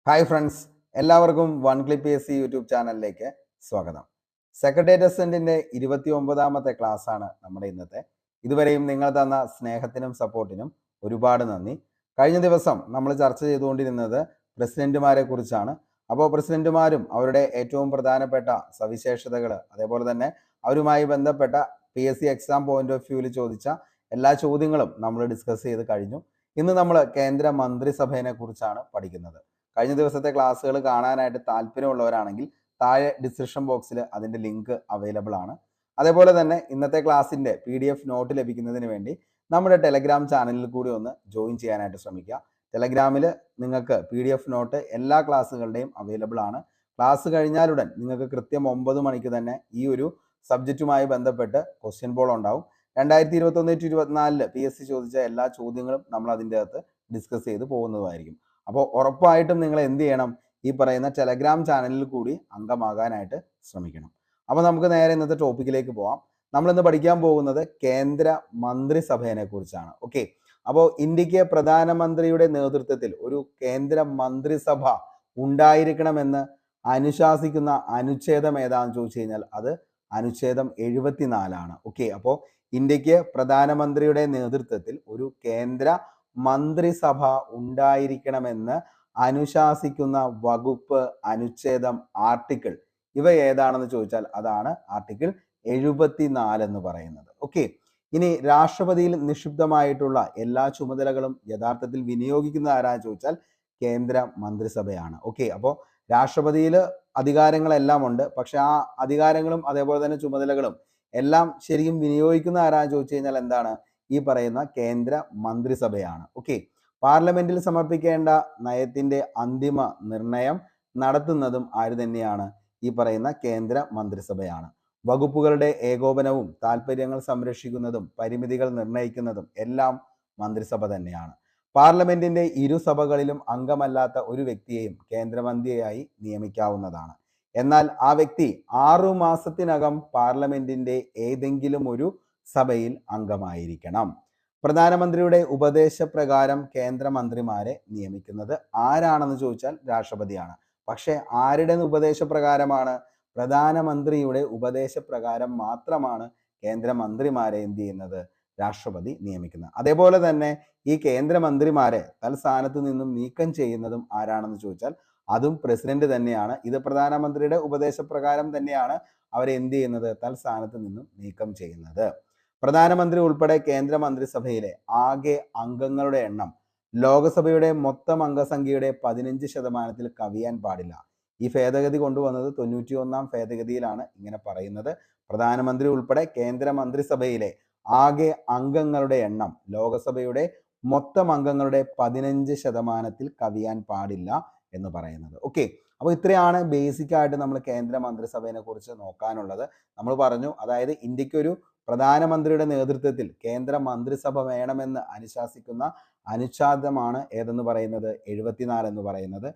Hi friends, എല്ലാവർക്കും one clip S C YouTube ചാനലിലേക്ക് സ്വാഗതം. സെക്രട്ടേറിയറ്റ് അസിസ്റ്റന്റിന്റെ 29ാമത്തെ ക്ലാസ് ആണ് നമ്മുടെ ഇന്നത്തെ. ഇതുവരെയും നിങ്ങൾ തന്ന സ്നേഹത്തിനും സപ്പോർട്ടിനും ഒരുപാട് നന്ദി. കഴിഞ്ഞ ദിവസം നമ്മൾ ചർച്ച ചെയ്തുകൊണ്ടിരുന്നത് പ്രസിഡന്റുമാരെ കുറിച്ചാണ്. അപ്പോൾ പ്രസിഡന്റുമാരും അവരുടെ ഏറ്റവും പ്രധാനപ്പെട്ട സവിശേഷതകൾ, അതേപോലെ തന്നെ അവരുമായി ബന്ധപ്പെട്ട PSC എക്സാം പോയിന്റ് ഓഫ് വ്യൂവിൽ ചോദിച്ച എല്ലാ ചോദ്യങ്ങളും നമ്മൾ ഡിസ്കസ് ചെയ്ത് കഴിഞ്ഞു. ഇന്ന് നമ്മൾ കേന്ദ്ര മന്ത്രിസഭയെ കുറിച്ചാണ് പഠിക്കുന്നത്. കഴിഞ്ഞ ദിവസത്തെ ക്ലാസ്സുകൾ കാണാനായിട്ട് താല്പര്യമുള്ളവരാണെങ്കിൽ താഴെ ഡിസ്ക്രിപ്ഷൻ ബോക്സിൽ അതിൻ്റെ ലിങ്ക് അവൈലബിൾ ആണ്. അതേപോലെ തന്നെ ഇന്നത്തെ ക്ലാസ്സിൻ്റെ PDF നോട്ട് ലഭിക്കുന്നതിന് വേണ്ടി നമ്മുടെ ടെലഗ്രാം ചാനലിൽ കൂടി ഒന്ന് ജോയിൻ ചെയ്യാനായിട്ട് ശ്രമിക്കുക. ടെലഗ്രാമിൽ നിങ്ങൾക്ക് PDF നോട്ട് എല്ലാ ക്ലാസ്സുകളുടെയും അവൈലബിൾ ആണ്. ക്ലാസ് കഴിഞ്ഞാലുടൻ നിങ്ങൾക്ക് കൃത്യം 9 മണിക്ക് തന്നെ ഈ ഒരു സബ്ജക്റ്റുമായി ബന്ധപ്പെട്ട് ക്വസ്റ്റ്യൻ ബോൾ ഉണ്ടാവും. 2021-24 PSC ചോദിച്ച എല്ലാ ചോദ്യങ്ങളും നമ്മൾ അതിൻ്റെ അകത്ത് ഡിസ്കസ് ചെയ്ത് പോകുന്നതായിരിക്കും. അപ്പോൾ ഉറപ്പായിട്ടും നിങ്ങൾ എന്ത് ചെയ്യണം? ഈ പറയുന്ന ടെലഗ്രാം ചാനലിൽ കൂടി അംഗമാകാനായിട്ട് ശ്രമിക്കണം. അപ്പോൾ നമുക്ക് നേരെ ഇന്നത്തെ ടോപ്പിക്കിലേക്ക് പോവാം. നമ്മളിന്ന് പഠിക്കാൻ പോകുന്നത് കേന്ദ്ര മന്ത്രിസഭയെ കുറിച്ചാണ്. ഓക്കെ, അപ്പോൾ ഇന്ത്യക്ക് പ്രധാനമന്ത്രിയുടെ നേതൃത്വത്തിൽ ഒരു കേന്ദ്ര മന്ത്രിസഭ ഉണ്ടായിരിക്കണമെന്ന് അനുശാസിക്കുന്ന അനുച്ഛേദം ഏതാണെന്ന് ചോദിച്ചു കഴിഞ്ഞാൽ അത് അനുച്ഛേദം 74 ആണ്. ഓക്കെ, അപ്പോൾ ഇന്ത്യക്ക് പ്രധാനമന്ത്രിയുടെ നേതൃത്വത്തിൽ ഒരു കേന്ദ്ര മന്ത്രിസഭ ഉണ്ടായിരിക്കണമെന്ന് അനുശാസിക്കുന്ന വകുപ്പ്, അനുച്ഛേദം, ആർട്ടിക്കിൾ ഇവ ഏതാണെന്ന് ചോദിച്ചാൽ അതാണ് ആർട്ടിക്കിൾ 74 എന്ന് പറയുന്നത്. ഓക്കെ, ഇനി രാഷ്ട്രപതിയിൽ നിക്ഷിപ്തമായിട്ടുള്ള എല്ലാ ചുമതലകളും യഥാർത്ഥത്തിൽ വിനിയോഗിക്കുന്നത് ആരാന്ന് ചോദിച്ചാൽ കേന്ദ്ര മന്ത്രിസഭയാണ്. ഓക്കെ, അപ്പോൾ രാഷ്ട്രപതിയിൽ അധികാരങ്ങളെല്ലാം ഉണ്ട്, പക്ഷെ ആ അധികാരങ്ങളും അതേപോലെ തന്നെ ചുമതലകളും എല്ലാം ശരിക്കും വിനിയോഗിക്കുന്ന ആരാന്ന് ചോദിച്ചു കഴിഞ്ഞാൽ എന്താണ്? ഈ പറയുന്ന കേന്ദ്ര മന്ത്രിസഭയാണ്. ഓക്കെ, പാർലമെന്റിൽ സമർപ്പിക്കേണ്ട നയത്തിന്റെ അന്തിമ നിർണയം നടത്തുന്നതും ആര് തന്നെയാണ്? ഈ പറയുന്ന കേന്ദ്ര മന്ത്രിസഭയാണ്. വകുപ്പുകളുടെ ഏകോപനവും താല്പര്യങ്ങൾ സംരക്ഷിക്കുന്നതും പരിമിതികൾ നിർണയിക്കുന്നതും എല്ലാം മന്ത്രിസഭ തന്നെയാണ്. പാർലമെന്റിന്റെ ഇരുസഭകളിലും അംഗമല്ലാത്ത ഒരു വ്യക്തിയെയും കേന്ദ്രമന്ത്രിയായി നിയമിക്കാവുന്നതാണ്. എന്നാൽ ആ വ്യക്തി 6 മാസത്തിനകം പാർലമെന്റിന്റെ ഏതെങ്കിലും ഒരു സഭയിൽ അംഗമായിരിക്കണം. പ്രധാനമന്ത്രിയുടെ ഉപദേശപ്രകാരം കേന്ദ്രമന്ത്രിമാരെ നിയമിക്കുന്നത് ആരാണെന്ന് ചോദിച്ചാൽ രാഷ്ട്രപതിയാണ്. പക്ഷെ ആരുടെ ഉപദേശപ്രകാരമാണ്? പ്രധാനമന്ത്രിയുടെ ഉപദേശപ്രകാരം മാത്രമാണ് കേന്ദ്രമന്ത്രിമാരെ എന്ത് ചെയ്യുന്നത്? രാഷ്ട്രപതി നിയമിക്കുന്നത്. അതേപോലെ തന്നെ ഈ കേന്ദ്രമന്ത്രിമാരെ തൽസ്ഥാനത്ത് നിന്നും നീക്കം ചെയ്യുന്നതും ആരാണെന്ന് ചോദിച്ചാൽ അതും പ്രസിഡന്റ് തന്നെയാണ്. ഇത് പ്രധാനമന്ത്രിയുടെ ഉപദേശപ്രകാരം തന്നെയാണ് അവരെ എന്ത് ചെയ്യുന്നത്? തൽസ്ഥാനത്ത് നിന്നും നീക്കം ചെയ്യുന്നത്. പ്രധാനമന്ത്രി ഉൾപ്പെടെ കേന്ദ്ര മന്ത്രിസഭയിലെ ആകെ അംഗങ്ങളുടെ എണ്ണം ലോകസഭയുടെ മൊത്തം അംഗസംഖ്യയുടെ 15% കവിയാൻ പാടില്ല. ഈ ഭേദഗതി കൊണ്ടുവന്നത് 91ാം ഭേദഗതിയിലാണ് ഇങ്ങനെ പറയുന്നത്. പ്രധാനമന്ത്രി ഉൾപ്പെടെ കേന്ദ്ര മന്ത്രിസഭയിലെ ആകെ അംഗങ്ങളുടെ എണ്ണം ലോകസഭയുടെ മൊത്തം അംഗങ്ങളുടെ 15% കവിയാൻ പാടില്ല എന്ന് പറയുന്നത്. ഓക്കെ, അപ്പോൾ ഇത്രയാണ് ബേസിക് ആയിട്ട് നമ്മൾ കേന്ദ്ര മന്ത്രിസഭയെ കുറിച്ച് നോക്കാനുള്ളത്. നമ്മൾ പറഞ്ഞു, അതായത് ഇന്ത്യക്കൊരു പ്രധാനമന്ത്രിയുടെ നേതൃത്വത്തിൽ കേന്ദ്ര മന്ത്രിസഭ വേണമെന്ന് അനുശാസിക്കുന്ന അനുച്ഛേദമാണ് ഏതെന്ന് പറയുന്നത്? 74 എന്ന് പറയുന്നത്.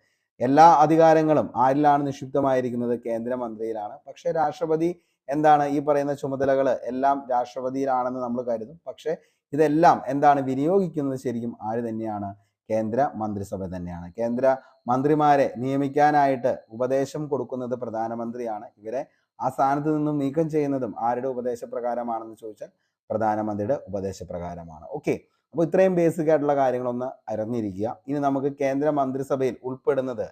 എല്ലാ അധികാരങ്ങളും ആരിലാണ് നിക്ഷിപ്തമായിരിക്കുന്നത്? കേന്ദ്രമന്ത്രിയിലാണ്. പക്ഷെ രാഷ്ട്രപതി എന്താണ്? ഈ പറയുന്ന ചുമതലകൾ എല്ലാം രാഷ്ട്രപതിയിലാണെന്ന് നമ്മൾ കരുതും. പക്ഷെ ഇതെല്ലാം എന്താണ് വിനിയോഗിക്കുന്നത്? ശരിക്കും ആര് തന്നെയാണ്? കേന്ദ്ര മന്ത്രിസഭ തന്നെയാണ്. കേന്ദ്ര മന്ത്രിമാരെ നിയമിക്കാനായിട്ട് ഉപദേശം കൊടുക്കുന്നത് പ്രധാനമന്ത്രിയാണ്. ഇവരെ ആ സ്ഥാനത്ത് നിന്നും നീക്കം ചെയ്യുന്നതും ആരുടെ ഉപദേശപ്രകാരമാണെന്ന് ചോദിച്ചാൽ പ്രധാനമന്ത്രിയുടെ ഉപദേശപ്രകാരമാണ്. ഓക്കെ, അപ്പോൾ ഇത്രയും ബേസിക് ആയിട്ടുള്ള കാര്യങ്ങളൊന്ന് അറിഞ്ഞിരിക്കുക. ഇനി നമുക്ക് കേന്ദ്ര മന്ത്രിസഭയിൽ ഉൾപ്പെടുന്നത്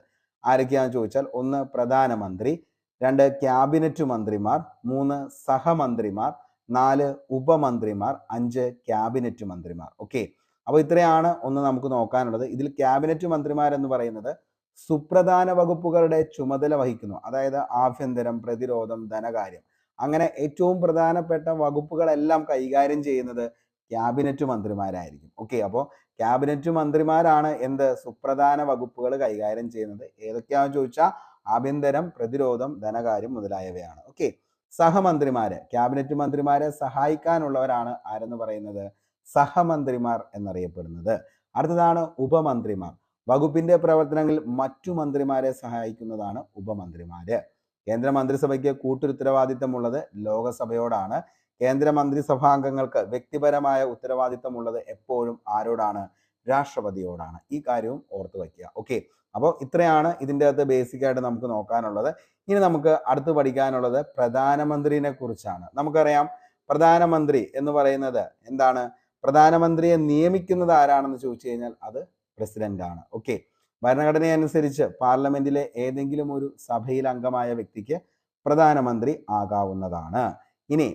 ആരൊക്കെയാണെന്ന് ചോദിച്ചാൽ 1 പ്രധാനമന്ത്രി, 2 ക്യാബിനറ്റ് മന്ത്രിമാർ, 3 സഹമന്ത്രിമാർ, 4 ഉപമന്ത്രിമാർ, 5 ക്യാബിനറ്റ് മന്ത്രിമാർ. ഓക്കെ, അപ്പോൾ ഇത്രയാണ് ഒന്ന് നമുക്ക് നോക്കാനുള്ളത്. ഇതിൽ ക്യാബിനറ്റ് മന്ത്രിമാർ എന്ന് പറയുന്നത് സുപ്രധാന വകുപ്പുകളുടെ ചുമതല വഹിക്കുന്നു. അതായത് ആഭ്യന്തരം, പ്രതിരോധം, ധനകാര്യം, അങ്ങനെ ഏറ്റവും പ്രധാനപ്പെട്ട വകുപ്പുകളെല്ലാം കൈകാര്യം ചെയ്യുന്നത് ക്യാബിനറ്റ് മന്ത്രിമാരായിരിക്കും. ഓക്കെ, അപ്പോൾ ക്യാബിനറ്റ് മന്ത്രിമാരാണ് എന്ത്? സുപ്രധാന വകുപ്പുകൾ കൈകാര്യം ചെയ്യുന്നത്. ഏതൊക്കെയാണെന്ന് ചോദിച്ചാൽ ആഭ്യന്തരം, പ്രതിരോധം, ധനകാര്യം മുതലായവയാണ്. ഓക്കെ, സഹമന്ത്രിമാര്, ക്യാബിനറ്റ് മന്ത്രിമാരെ സഹായിക്കാനുള്ളവരാണ് ആരെന്ന് പറയുന്നത്? സഹമന്ത്രിമാർ എന്നറിയപ്പെടുന്നത്. അടുത്തതാണ് ഉപമന്ത്രിമാർ. വകുപ്പിന്റെ പ്രവർത്തനങ്ങളിൽ മറ്റു മന്ത്രിമാരെ സഹായിക്കുന്നതാണ് ഉപമന്ത്രിമാര്. കേന്ദ്ര മന്ത്രിസഭയ്ക്ക് കൂട്ടുത്തരവാദിത്തമുള്ളത് ലോകസഭയോടാണ്. കേന്ദ്ര മന്ത്രിസഭാംഗങ്ങൾക്ക് വ്യക്തിപരമായ ഉത്തരവാദിത്തമുള്ളത് എപ്പോഴും ആരോടാണ്? രാഷ്ട്രപതിയോടാണ്. ഈ കാര്യവും ഓർത്തു വയ്ക്കുക. ഓക്കെ, അപ്പോൾ ഇത്രയാണ് ഇതിൻ്റെ അകത്ത് ബേസിക് ആയിട്ട് നമുക്ക് നോക്കാനുള്ളത്. ഇനി നമുക്ക് അടുത്ത് പഠിക്കാനുള്ളത് പ്രധാനമന്ത്രിനെ കുറിച്ചാണ്. നമുക്കറിയാം പ്രധാനമന്ത്രി എന്ന് പറയുന്നത് എന്താണ്? പ്രധാനമന്ത്രിയെ നിയമിക്കുന്നത് ആരാണെന്ന് ചോദിച്ചു കഴിഞ്ഞാൽ അത് പ്രസിഡന്റ് ആണ്. ഓക്കെ, ഭരണഘടനയനുസരിച്ച് പാർലമെന്റിലെ ഏതെങ്കിലും ഒരു സഭയിൽ അംഗമായ വ്യക്തിക്ക് പ്രധാനമന്ത്രി ആകാവുന്നതാണ്. ഇനി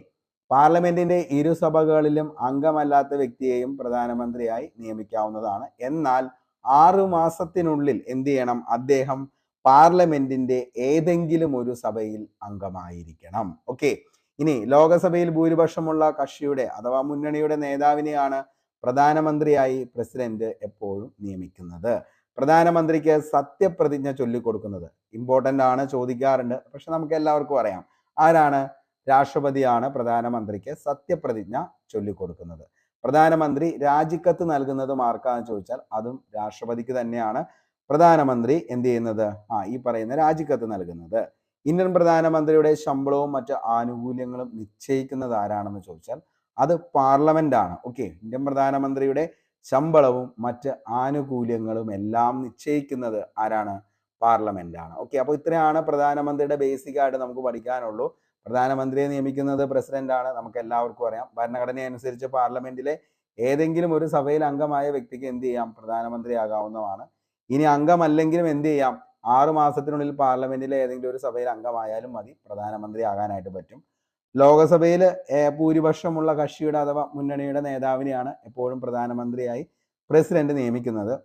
പാർലമെന്റിന്റെ ഇരുസഭകളിലും അംഗമല്ലാത്ത വ്യക്തിയെയും പ്രധാനമന്ത്രിയായി നിയമിക്കാവുന്നതാണ്. എന്നാൽ 6 മാസത്തിനുള്ളിൽ എന്ത് ചെയ്യണം? അദ്ദേഹം പാർലമെന്റിന്റെ ഏതെങ്കിലും ഒരു സഭയിൽ അംഗമായിരിക്കണം. ഓക്കെ, ഇനി ലോകസഭയിൽ ഭൂരിപക്ഷമുള്ള കക്ഷിയുടെ അഥവാ മുന്നണിയുടെ നേതാവിനെയാണ് പ്രധാനമന്ത്രിയായി പ്രസിഡന്റ് എപ്പോഴും നിയമിക്കുന്നത്. പ്രധാനമന്ത്രിക്ക് സത്യപ്രതിജ്ഞ ചൊല്ലിക്കൊടുക്കുന്നത് ഇമ്പോർട്ടൻ്റ് ആണ്, ചോദിക്കാറുണ്ട്. പക്ഷെ നമുക്ക് എല്ലാവർക്കും അറിയാം ആരാണ്? രാഷ്ട്രപതിയാണ് പ്രധാനമന്ത്രിക്ക് സത്യപ്രതിജ്ഞ ചൊല്ലിക്കൊടുക്കുന്നത്. പ്രധാനമന്ത്രി രാജിക്കത്ത് നൽകുന്നതും ആർക്കാന്ന് ചോദിച്ചാൽ അതും രാഷ്ട്രപതിക്ക് തന്നെയാണ് പ്രധാനമന്ത്രി എന്ത് ചെയ്യുന്നത്? ഈ പറയുന്ന രാജിക്കത്ത് നൽകുന്നത്. ഇന്ത്യൻ പ്രധാനമന്ത്രിയുടെ ശമ്പളവും മറ്റ് ആനുകൂല്യങ്ങളും നിശ്ചയിക്കുന്നത് ആരാണെന്ന് ചോദിച്ചാൽ അത് പാർലമെന്റ് ആണ്. ഓക്കെ, ഇന്ത്യൻ പ്രധാനമന്ത്രിയുടെ ശമ്പളവും മറ്റ് ആനുകൂല്യങ്ങളും എല്ലാം നിശ്ചയിക്കുന്നത് ആരാണ്? പാർലമെന്റ് ആണ്. ഓക്കെ, അപ്പോൾ ഇത്രയാണ് പ്രധാനമന്ത്രിയുടെ ബേസിക് ആയിട്ട് നമുക്ക് പഠിക്കാനുള്ളൂ. പ്രധാനമന്ത്രിയെ നിയമിക്കുന്നത് പ്രസിഡന്റ് ആണ്, നമുക്ക് എല്ലാവർക്കും അറിയാം. ഭരണഘടന അനുസരിച്ച് പാർലമെന്റിലെ ഏതെങ്കിലും ഒരു സഭയിൽ അംഗമായ വ്യക്തിക്ക് എന്ത് ചെയ്യാം? പ്രധാനമന്ത്രി ആകാവുന്നതാണ്. ഇനി അംഗമല്ലെങ്കിലും എന്ത് ചെയ്യാം? 6 മാസത്തിനുള്ളിൽ പാർലമെന്റിലെ ഏതെങ്കിലും ഒരു സഭയിൽ അംഗമായാലും മതി, പ്രധാനമന്ത്രി ആകാനായിട്ട് പറ്റും. ലോകസഭയിൽ ഭൂരിപക്ഷമുള്ള കക്ഷിയുടെ അഥവാ മുന്നണിയുടെ നേതാവിനെയാണ് എപ്പോഴും പ്രധാനമന്ത്രിയായി പ്രസിഡന്റ് നിയമിക്കുന്നത്.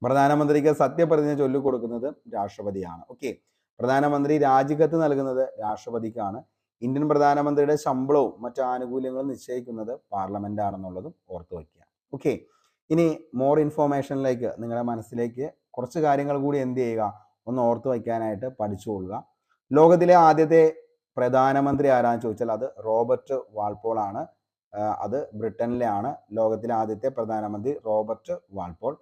പ്രധാനമന്ത്രിക്ക് സത്യപ്രതിജ്ഞ ചൊല്ലിക്കൊടുക്കുന്നത് രാഷ്ട്രപതിയാണ്. ഓക്കെ, പ്രധാനമന്ത്രി രാജിക്കത്ത് നൽകുന്നത് രാഷ്ട്രപതിക്കാണ്. ഇന്ത്യൻ പ്രധാനമന്ത്രിയുടെ ശമ്പളവും മറ്റു ആനുകൂല്യങ്ങളും നിശ്ചയിക്കുന്നത് പാർലമെന്റ് ആണെന്നുള്ളതും ഓർത്തു വയ്ക്കുക. ഓക്കെ, ഇനി മോർ ഇൻഫോർമേഷനിലേക്ക് നിങ്ങളുടെ മനസ്സിലേക്ക് കുറച്ച് കാര്യങ്ങൾ കൂടി എന്ത് ചെയ്യുക? ഒന്ന് ഓർത്തു വയ്ക്കാനായിട്ട് പഠിച്ചുകൊള്ളുക. ലോകത്തിലെ ആദ്യത്തെ പ്രധാനമന്ത്രി ആരാന്ന് ചോദിച്ചാൽ അത് റോബർട്ട് വാൾപോൾ ആണ്. അത് ബ്രിട്ടനിലെ ആണ് ലോകത്തിലെ ആദ്യത്തെ പ്രധാനമന്ത്രി റോബർട്ട് വാൾപോൾ.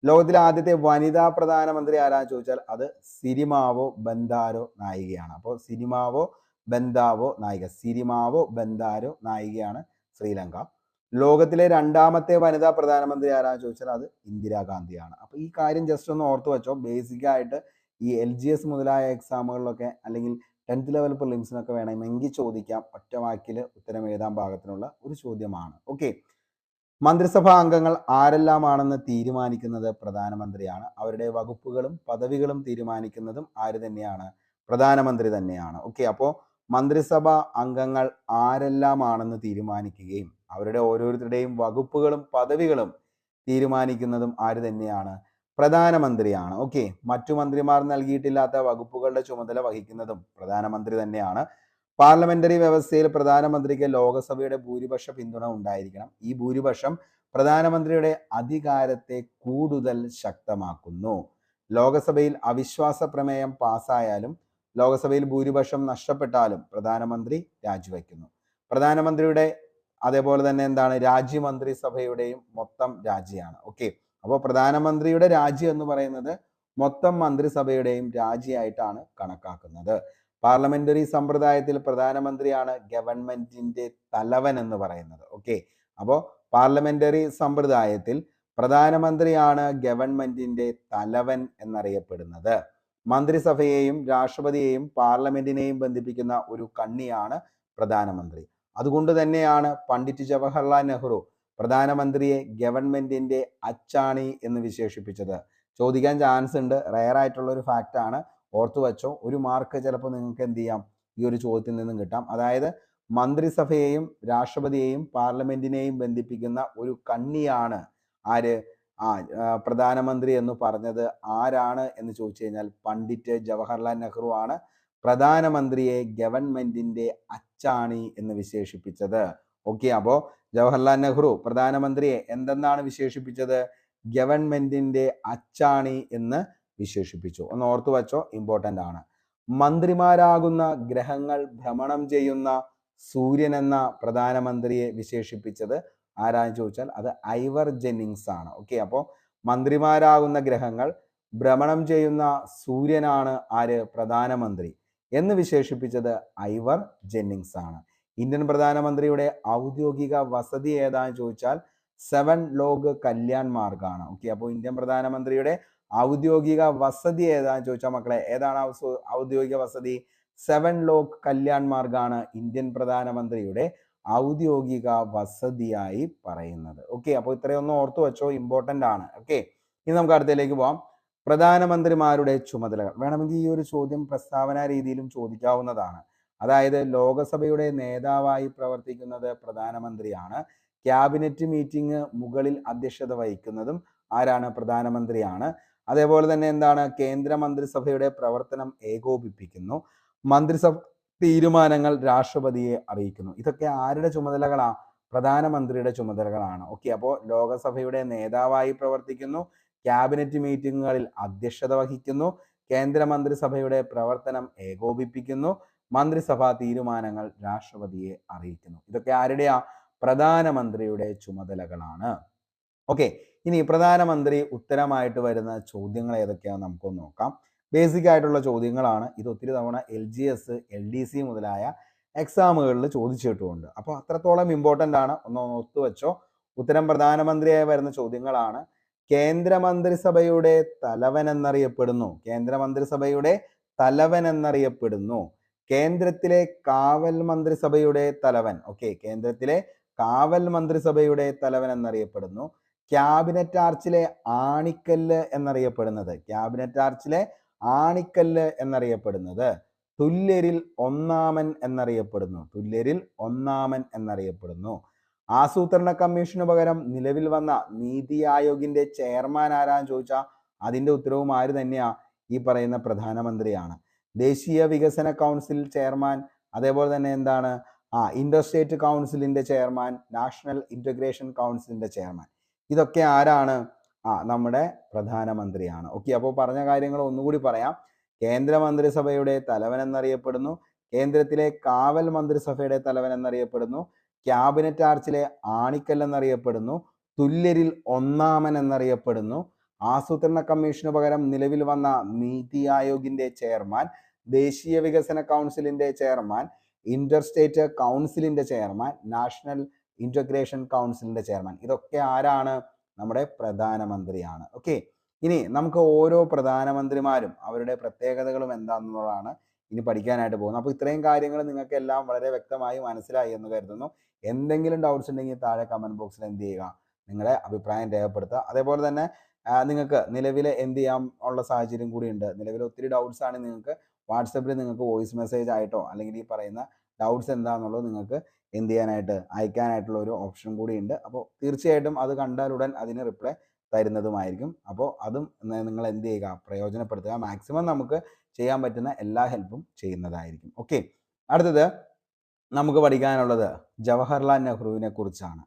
ലോകത്തിലെ ആദ്യത്തെ വനിതാ പ്രധാനമന്ത്രി ആരാന്ന് ചോദിച്ചാൽ അത് സിരിമാവോ ബന്ദാരോ നായികയാണ്. അപ്പോൾ സിരിമാവോ ബന്ദാരോ നായികയാണ് ശ്രീലങ്ക. ലോകത്തിലെ രണ്ടാമത്തെ വനിതാ പ്രധാനമന്ത്രി ആരാന്ന് ചോദിച്ചാൽ അത് ഇന്ദിരാഗാന്ധിയാണ്. അപ്പോൾ ഈ കാര്യം ജസ്റ്റ് ഒന്ന് ഓർത്തു വെച്ചോ. ബേസിക് ആയിട്ട് ഈ LGS മുതലായ എക്സാമുകളിലൊക്കെ അല്ലെങ്കിൽ 10th ലെവൽ പ്രിലിംസിനൊക്കെ വേണമെങ്കിൽ ചോദിക്കാം. ഒറ്റ വാക്കിൽ ഉത്തരം എഴുതാൻ പാകത്തിനുള്ള ഒരു ചോദ്യമാണ്. ഓക്കെ, മന്ത്രിസഭാ അംഗങ്ങൾ ആരെല്ലാമാണെന്ന് തീരുമാനിക്കുന്നത് പ്രധാനമന്ത്രിയാണ്. അവരുടെ വകുപ്പുകളും പദവികളും തീരുമാനിക്കുന്നതും ആര് തന്നെയാണ്? പ്രധാനമന്ത്രി തന്നെയാണ്. ഓക്കെ, അപ്പോൾ മന്ത്രിസഭാ അംഗങ്ങൾ ആരെല്ലാമാണെന്ന് തീരുമാനിക്കുകയും അവരുടെ ഓരോരുത്തരുടെയും വകുപ്പുകളും പദവികളും തീരുമാനിക്കുന്നതും ആര് തന്നെയാണ്? പ്രധാനമന്ത്രിയാണ്. ഓക്കെ, മറ്റു മന്ത്രിമാർ നൽകിയിട്ടില്ലാത്ത വകുപ്പുകളുടെ ചുമതല വഹിക്കുന്നതും പ്രധാനമന്ത്രി തന്നെയാണ്. പാർലമെന്ററി വ്യവസ്ഥയിൽ പ്രധാനമന്ത്രിക്ക് ലോകസഭയുടെ ഭൂരിപക്ഷ പിന്തുണ ഉണ്ടായിരിക്കണം. ഈ ഭൂരിപക്ഷം പ്രധാനമന്ത്രിയുടെ അധികാരത്തെ കൂടുതൽ ശക്തമാക്കുന്നു. ലോകസഭയിൽ അവിശ്വാസ പ്രമേയം പാസ്സായാലും ലോകസഭയിൽ ഭൂരിപക്ഷം നഷ്ടപ്പെട്ടാലും പ്രധാനമന്ത്രി രാജിവെക്കുന്നു. പ്രധാനമന്ത്രിയുടെ അതേപോലെ തന്നെ എന്താണ്? രാജ്യമന്ത്രിസഭയുടെയും മൊത്തം രാജിയാണ്. ഓക്കെ, അപ്പോൾ പ്രധാനമന്ത്രിയുടെ രാജി എന്ന് പറയുന്നത് മൊത്തം മന്ത്രിസഭയുടെയും രാജിയായിട്ടാണ് കണക്കാക്കുന്നത്. പാർലമെന്ററി സമ്പ്രദായത്തിൽ പ്രധാനമന്ത്രിയാണ് ഗവൺമെന്റിന്റെ തലവൻ എന്ന് പറയുന്നത്. ഓക്കെ, അപ്പോൾ പാർലമെന്ററി സമ്പ്രദായത്തിൽ പ്രധാനമന്ത്രിയാണ് ഗവൺമെന്റിന്റെ തലവൻ എന്നറിയപ്പെടുന്നത്. മന്ത്രിസഭയെയും രാഷ്ട്രപതിയെയും പാർലമെന്റിനെയും ബന്ധിപ്പിക്കുന്ന ഒരു കണ്ണിയാണ് പ്രധാനമന്ത്രി. അതുകൊണ്ട് തന്നെയാണ് പണ്ഡിറ്റ് ജവഹർലാൽ നെഹ്റു പ്രധാനമന്ത്രിയെ ഗവൺമെന്റിന്റെ അച്ചാണി എന്ന് വിശേഷിപ്പിച്ചത്. ചോദിക്കാൻ ചാൻസ് ഉണ്ട്, റയർ ആയിട്ടുള്ള ഒരു ഫാക്റ്റ് ആണ്. ഓർത്തു വച്ചോ, ഒരു മാർക്ക് ചിലപ്പോൾ നിങ്ങൾക്ക് എന്ത് ചെയ്യാം? ഈ ഒരു ചോദ്യത്തിൽ നിന്നും കിട്ടാം. അതായത് മന്ത്രിസഭയെയും രാഷ്ട്രപതിയെയും പാർലമെന്റിനെയും ബന്ധിപ്പിക്കുന്ന ഒരു കണ്ണിയാണ് ആര്? പ്രധാനമന്ത്രി എന്ന് പറഞ്ഞത് ആരാണ് എന്ന് ചോദിച്ചു കഴിഞ്ഞാൽ പണ്ഡിറ്റ് ജവഹർലാൽ നെഹ്റു ആണ് പ്രധാനമന്ത്രിയെ ഗവൺമെന്റിന്റെ അച്ചാണി എന്ന് വിശേഷിപ്പിച്ചത്. ഓക്കെ, അപ്പോൾ ജവഹർലാൽ നെഹ്റു പ്രധാനമന്ത്രിയെ എന്തെന്നാണ് വിശേഷിപ്പിച്ചത്? ഗവൺമെന്റിന്റെ അച്ചാണി എന്ന് വിശേഷിപ്പിച്ചു. ഒന്ന് ഓർത്തു വച്ചോ, ഇമ്പോർട്ടൻ്റ് ആണ്. മന്ത്രിമാരാകുന്ന ഗ്രഹങ്ങൾ ഭ്രമണം ചെയ്യുന്ന സൂര്യൻ എന്ന പ്രധാനമന്ത്രിയെ വിശേഷിപ്പിച്ചത് ആരാന്ന് ചോദിച്ചാൽ അത് ഐവർ ജെന്നിങ്സ് ആണ്. ഓക്കെ, അപ്പോൾ മന്ത്രിമാരാകുന്ന ഗ്രഹങ്ങൾ ഭ്രമണം ചെയ്യുന്ന സൂര്യനാണ് ആര്? പ്രധാനമന്ത്രി എന്ന് വിശേഷിപ്പിച്ചത് ഐവർ ജെന്നിങ്സ് ആണ്. ഇന്ത്യൻ പ്രധാനമന്ത്രിയുടെ ഔദ്യോഗിക വസതി ഏതാന്ന് ചോദിച്ചാൽ സെവൻ ലോക് കല്യാൺ മാർഗാണ്. ഓക്കെ, അപ്പോൾ ഇന്ത്യൻ പ്രധാനമന്ത്രിയുടെ ഔദ്യോഗിക വസതി ഏതാന്ന് ചോദിച്ചാൽ മക്കളെ, ഏതാണ് ഔദ്യോഗിക വസതി? സെവൻ ലോക് കല്യാൺ മാർഗാണ് ഇന്ത്യൻ പ്രധാനമന്ത്രിയുടെ ഔദ്യോഗിക വസതിയായി പറയുന്നത്. ഓക്കെ, അപ്പോൾ ഇത്രയൊന്നും ഓർത്തു വെച്ചോ, ഇമ്പോർട്ടൻ്റ് ആണ്. ഓക്കെ, ഇനി നമുക്ക് അടുത്തതിലേക്ക് പോവാം. പ്രധാനമന്ത്രിമാരുടെ ചുമതലകൾ. വേണമെങ്കിൽ ഈ ഒരു ചോദ്യം പ്രസ്താവന രീതിയിലും ചോദിക്കാവുന്നതാണ്. അതായത് ലോകസഭയുടെ നേതാവായി പ്രവർത്തിക്കുന്നത് പ്രധാനമന്ത്രിയാണ്. ക്യാബിനറ്റ് മീറ്റിംഗ് മുകളിൽ അധ്യക്ഷത വഹിക്കുന്നതും ആരാണ്? പ്രധാനമന്ത്രിയാണ്. അതേപോലെ തന്നെ എന്താണ്? കേന്ദ്ര മന്ത്രിസഭയുടെ പ്രവർത്തനം ഏകോപിപ്പിക്കുന്നു. മന്ത്രിസഭ തീരുമാനങ്ങൾ രാഷ്ട്രപതിയെ അറിയിക്കുന്നു. ഇതൊക്കെ ആരുടെ ചുമതലകളാണ്? പ്രധാനമന്ത്രിയുടെ ചുമതലകളാണ്. ഓക്കെ, അപ്പോൾ ലോകസഭയുടെ നേതാവായി പ്രവർത്തിക്കുന്നു, ക്യാബിനറ്റ് മീറ്റിങ്ങുകളിൽ അധ്യക്ഷത വഹിക്കുന്നു, കേന്ദ്ര മന്ത്രിസഭയുടെ പ്രവർത്തനം ഏകോപിപ്പിക്കുന്നു, മന്ത്രിസഭാ തീരുമാനങ്ങൾ രാഷ്ട്രപതിയെ അറിയിക്കുന്നു. ഇതൊക്കെ ആരുടെയാ? പ്രധാനമന്ത്രിയുടെ ചുമതലകളാണ്. ഓക്കെ, ഇനി പ്രധാനമന്ത്രി ഉത്തരമായിട്ട് വരുന്ന ചോദ്യങ്ങൾ ഏതൊക്കെയാണെന്ന് നമുക്കൊന്ന് നോക്കാം. ബേസിക് ആയിട്ടുള്ള ചോദ്യങ്ങളാണ് ഇത്. ഒത്തിരി തവണ LGS, LDC മുതലായ എക്സാമുകളിൽ ചോദിച്ചിട്ടുമുണ്ട്. അപ്പോൾ അത്രത്തോളം ഇമ്പോർട്ടൻ്റ് ആണ്, ഒന്ന് ഒത്തുവെച്ചോ. ഉത്തരം പ്രധാനമന്ത്രിയായി വരുന്ന ചോദ്യങ്ങളാണ്. കേന്ദ്രമന്ത്രിസഭയുടെ തലവൻ എന്നറിയപ്പെടുന്നു. കേന്ദ്രമന്ത്രിസഭയുടെ തലവൻ എന്നറിയപ്പെടുന്നു. കേന്ദ്രത്തിലെ കാവൽ മന്ത്രിസഭയുടെ തലവൻ. ഓക്കെ, കേന്ദ്രത്തിലെ കാവൽ മന്ത്രിസഭയുടെ തലവൻ എന്നറിയപ്പെടുന്നു. ക്യാബിനറ്റ് ആർച്ചിലെ ആണിക്കല്ല് എന്നറിയപ്പെടുന്നത്. ക്യാബിനറ്റ് ആർച്ചിലെ ആണിക്കല്ല് എന്നറിയപ്പെടുന്നത് തുല്യരിൽ ഒന്നാമൻ എന്നറിയപ്പെടുന്നു. തുല്യരിൽ ഒന്നാമൻ എന്നറിയപ്പെടുന്നു. ആസൂത്രണ കമ്മീഷന് പകരം നിലവിൽ വന്ന നീതി ആയോഗിന്റെ ചെയർമാൻ ആരാന്ന് ചോദിച്ചാൽ അതിന്റെ ഉത്തരവും ആര് തന്നെയാ? ഈ പറയുന്ന പ്രധാനമന്ത്രിയാണ്. ദേശീയ വികസന കൗൺസിൽ ചെയർമാൻ, അതേപോലെ തന്നെ എന്താണ്? ഇന്റർസ്റ്റേറ്റ് കൗൺസിലിന്റെ ചെയർമാൻ, നാഷണൽ ഇന്റഗ്രേഷൻ കൗൺസിലിന്റെ ചെയർമാൻ. ഇതൊക്കെ ആരാണ്? നമ്മുടെ പ്രധാനമന്ത്രിയാണ്. ഓക്കെ, അപ്പോൾ പറഞ്ഞ കാര്യങ്ങൾ ഒന്നുകൂടി പറയാം. കേന്ദ്ര മന്ത്രിസഭയുടെ തലവൻ എന്നറിയപ്പെടുന്നു. കേന്ദ്രത്തിലെ കാവൽ മന്ത്രിസഭയുടെ തലവൻ എന്നറിയപ്പെടുന്നു. ക്യാബിനറ്റ് ആർച്ചിലെ ആണിക്കൽ എന്നറിയപ്പെടുന്നു. തുല്യരിൽ ഒന്നാമൻ എന്നറിയപ്പെടുന്നു. ആസൂത്രണ കമ്മീഷന് പകരം നിലവിൽ വന്ന നീതി ആയോഗിന്റെ ചെയർമാൻ, ദേശീയ വികസന കൗൺസിലിന്റെ ചെയർമാൻ, ഇന്റർസ്റ്റേറ്റ് കൗൺസിലിന്റെ ചെയർമാൻ, നാഷണൽ ഇന്റഗ്രേഷൻ കൗൺസിലിന്റെ ചെയർമാൻ. ഇതൊക്കെ ആരാണ്? നമ്മുടെ പ്രധാനമന്ത്രിയാണ്. ഓക്കെ, ഇനി നമുക്ക് ഓരോ പ്രധാനമന്ത്രിമാരും അവരുടെ പ്രത്യേകതകളും എന്താണെന്നുള്ളതാണ് ഇനി പഠിക്കാനായിട്ട് പോകുന്നത്. അപ്പോൾ ഇത്രയും കാര്യങ്ങൾ നിങ്ങൾക്ക് എല്ലാം വളരെ വ്യക്തമായി മനസ്സിലായി എന്ന് കരുതുന്നു. എന്തെങ്കിലും ഡൗട്ട്സ് ഉണ്ടെങ്കിൽ താഴെ കമന്റ് ബോക്സിൽ എന്ത് ചെയ്യുക? നിങ്ങളുടെ അഭിപ്രായം രേഖപ്പെടുത്തുക. അതേപോലെ തന്നെ നിങ്ങൾക്ക് നിലവിൽ എന്ത് ചെയ്യാൻ ഉള്ള സാഹചര്യം കൂടിയുണ്ട്. നിലവിൽ ഒത്തിരി ഡൗട്ട്സ് ആണ് നിങ്ങൾക്ക് വാട്സപ്പിൽ നിങ്ങൾക്ക് വോയിസ് മെസ്സേജ് ആയിട്ടോ അല്ലെങ്കിൽ ഈ പറയുന്ന ഡൗട്ട്സ് എന്താണെന്നുള്ളത് നിങ്ങൾക്ക് എന്ത് ചെയ്യാനായിട്ട് അയക്കാനായിട്ടുള്ള ഒരു ഓപ്ഷൻ കൂടി ഉണ്ട്. അപ്പോൾ തീർച്ചയായിട്ടും അത് കണ്ടാലുടൻ അതിന് റിപ്ലൈ തരുന്നതുമായിരിക്കും. അപ്പോൾ അതും നിങ്ങൾ എന്ത് ചെയ്യുക? പ്രയോജനപ്പെടുത്തുക. മാക്സിമം നമുക്ക് ചെയ്യാൻ പറ്റുന്ന എല്ലാ ഹെൽപ്പും ചെയ്യുന്നതായിരിക്കും. ഓക്കെ, അടുത്തത് നമുക്ക് പഠിക്കാനുള്ളത് ജവഹർലാൽ നെഹ്റുവിനെ കുറിച്ചാണ്.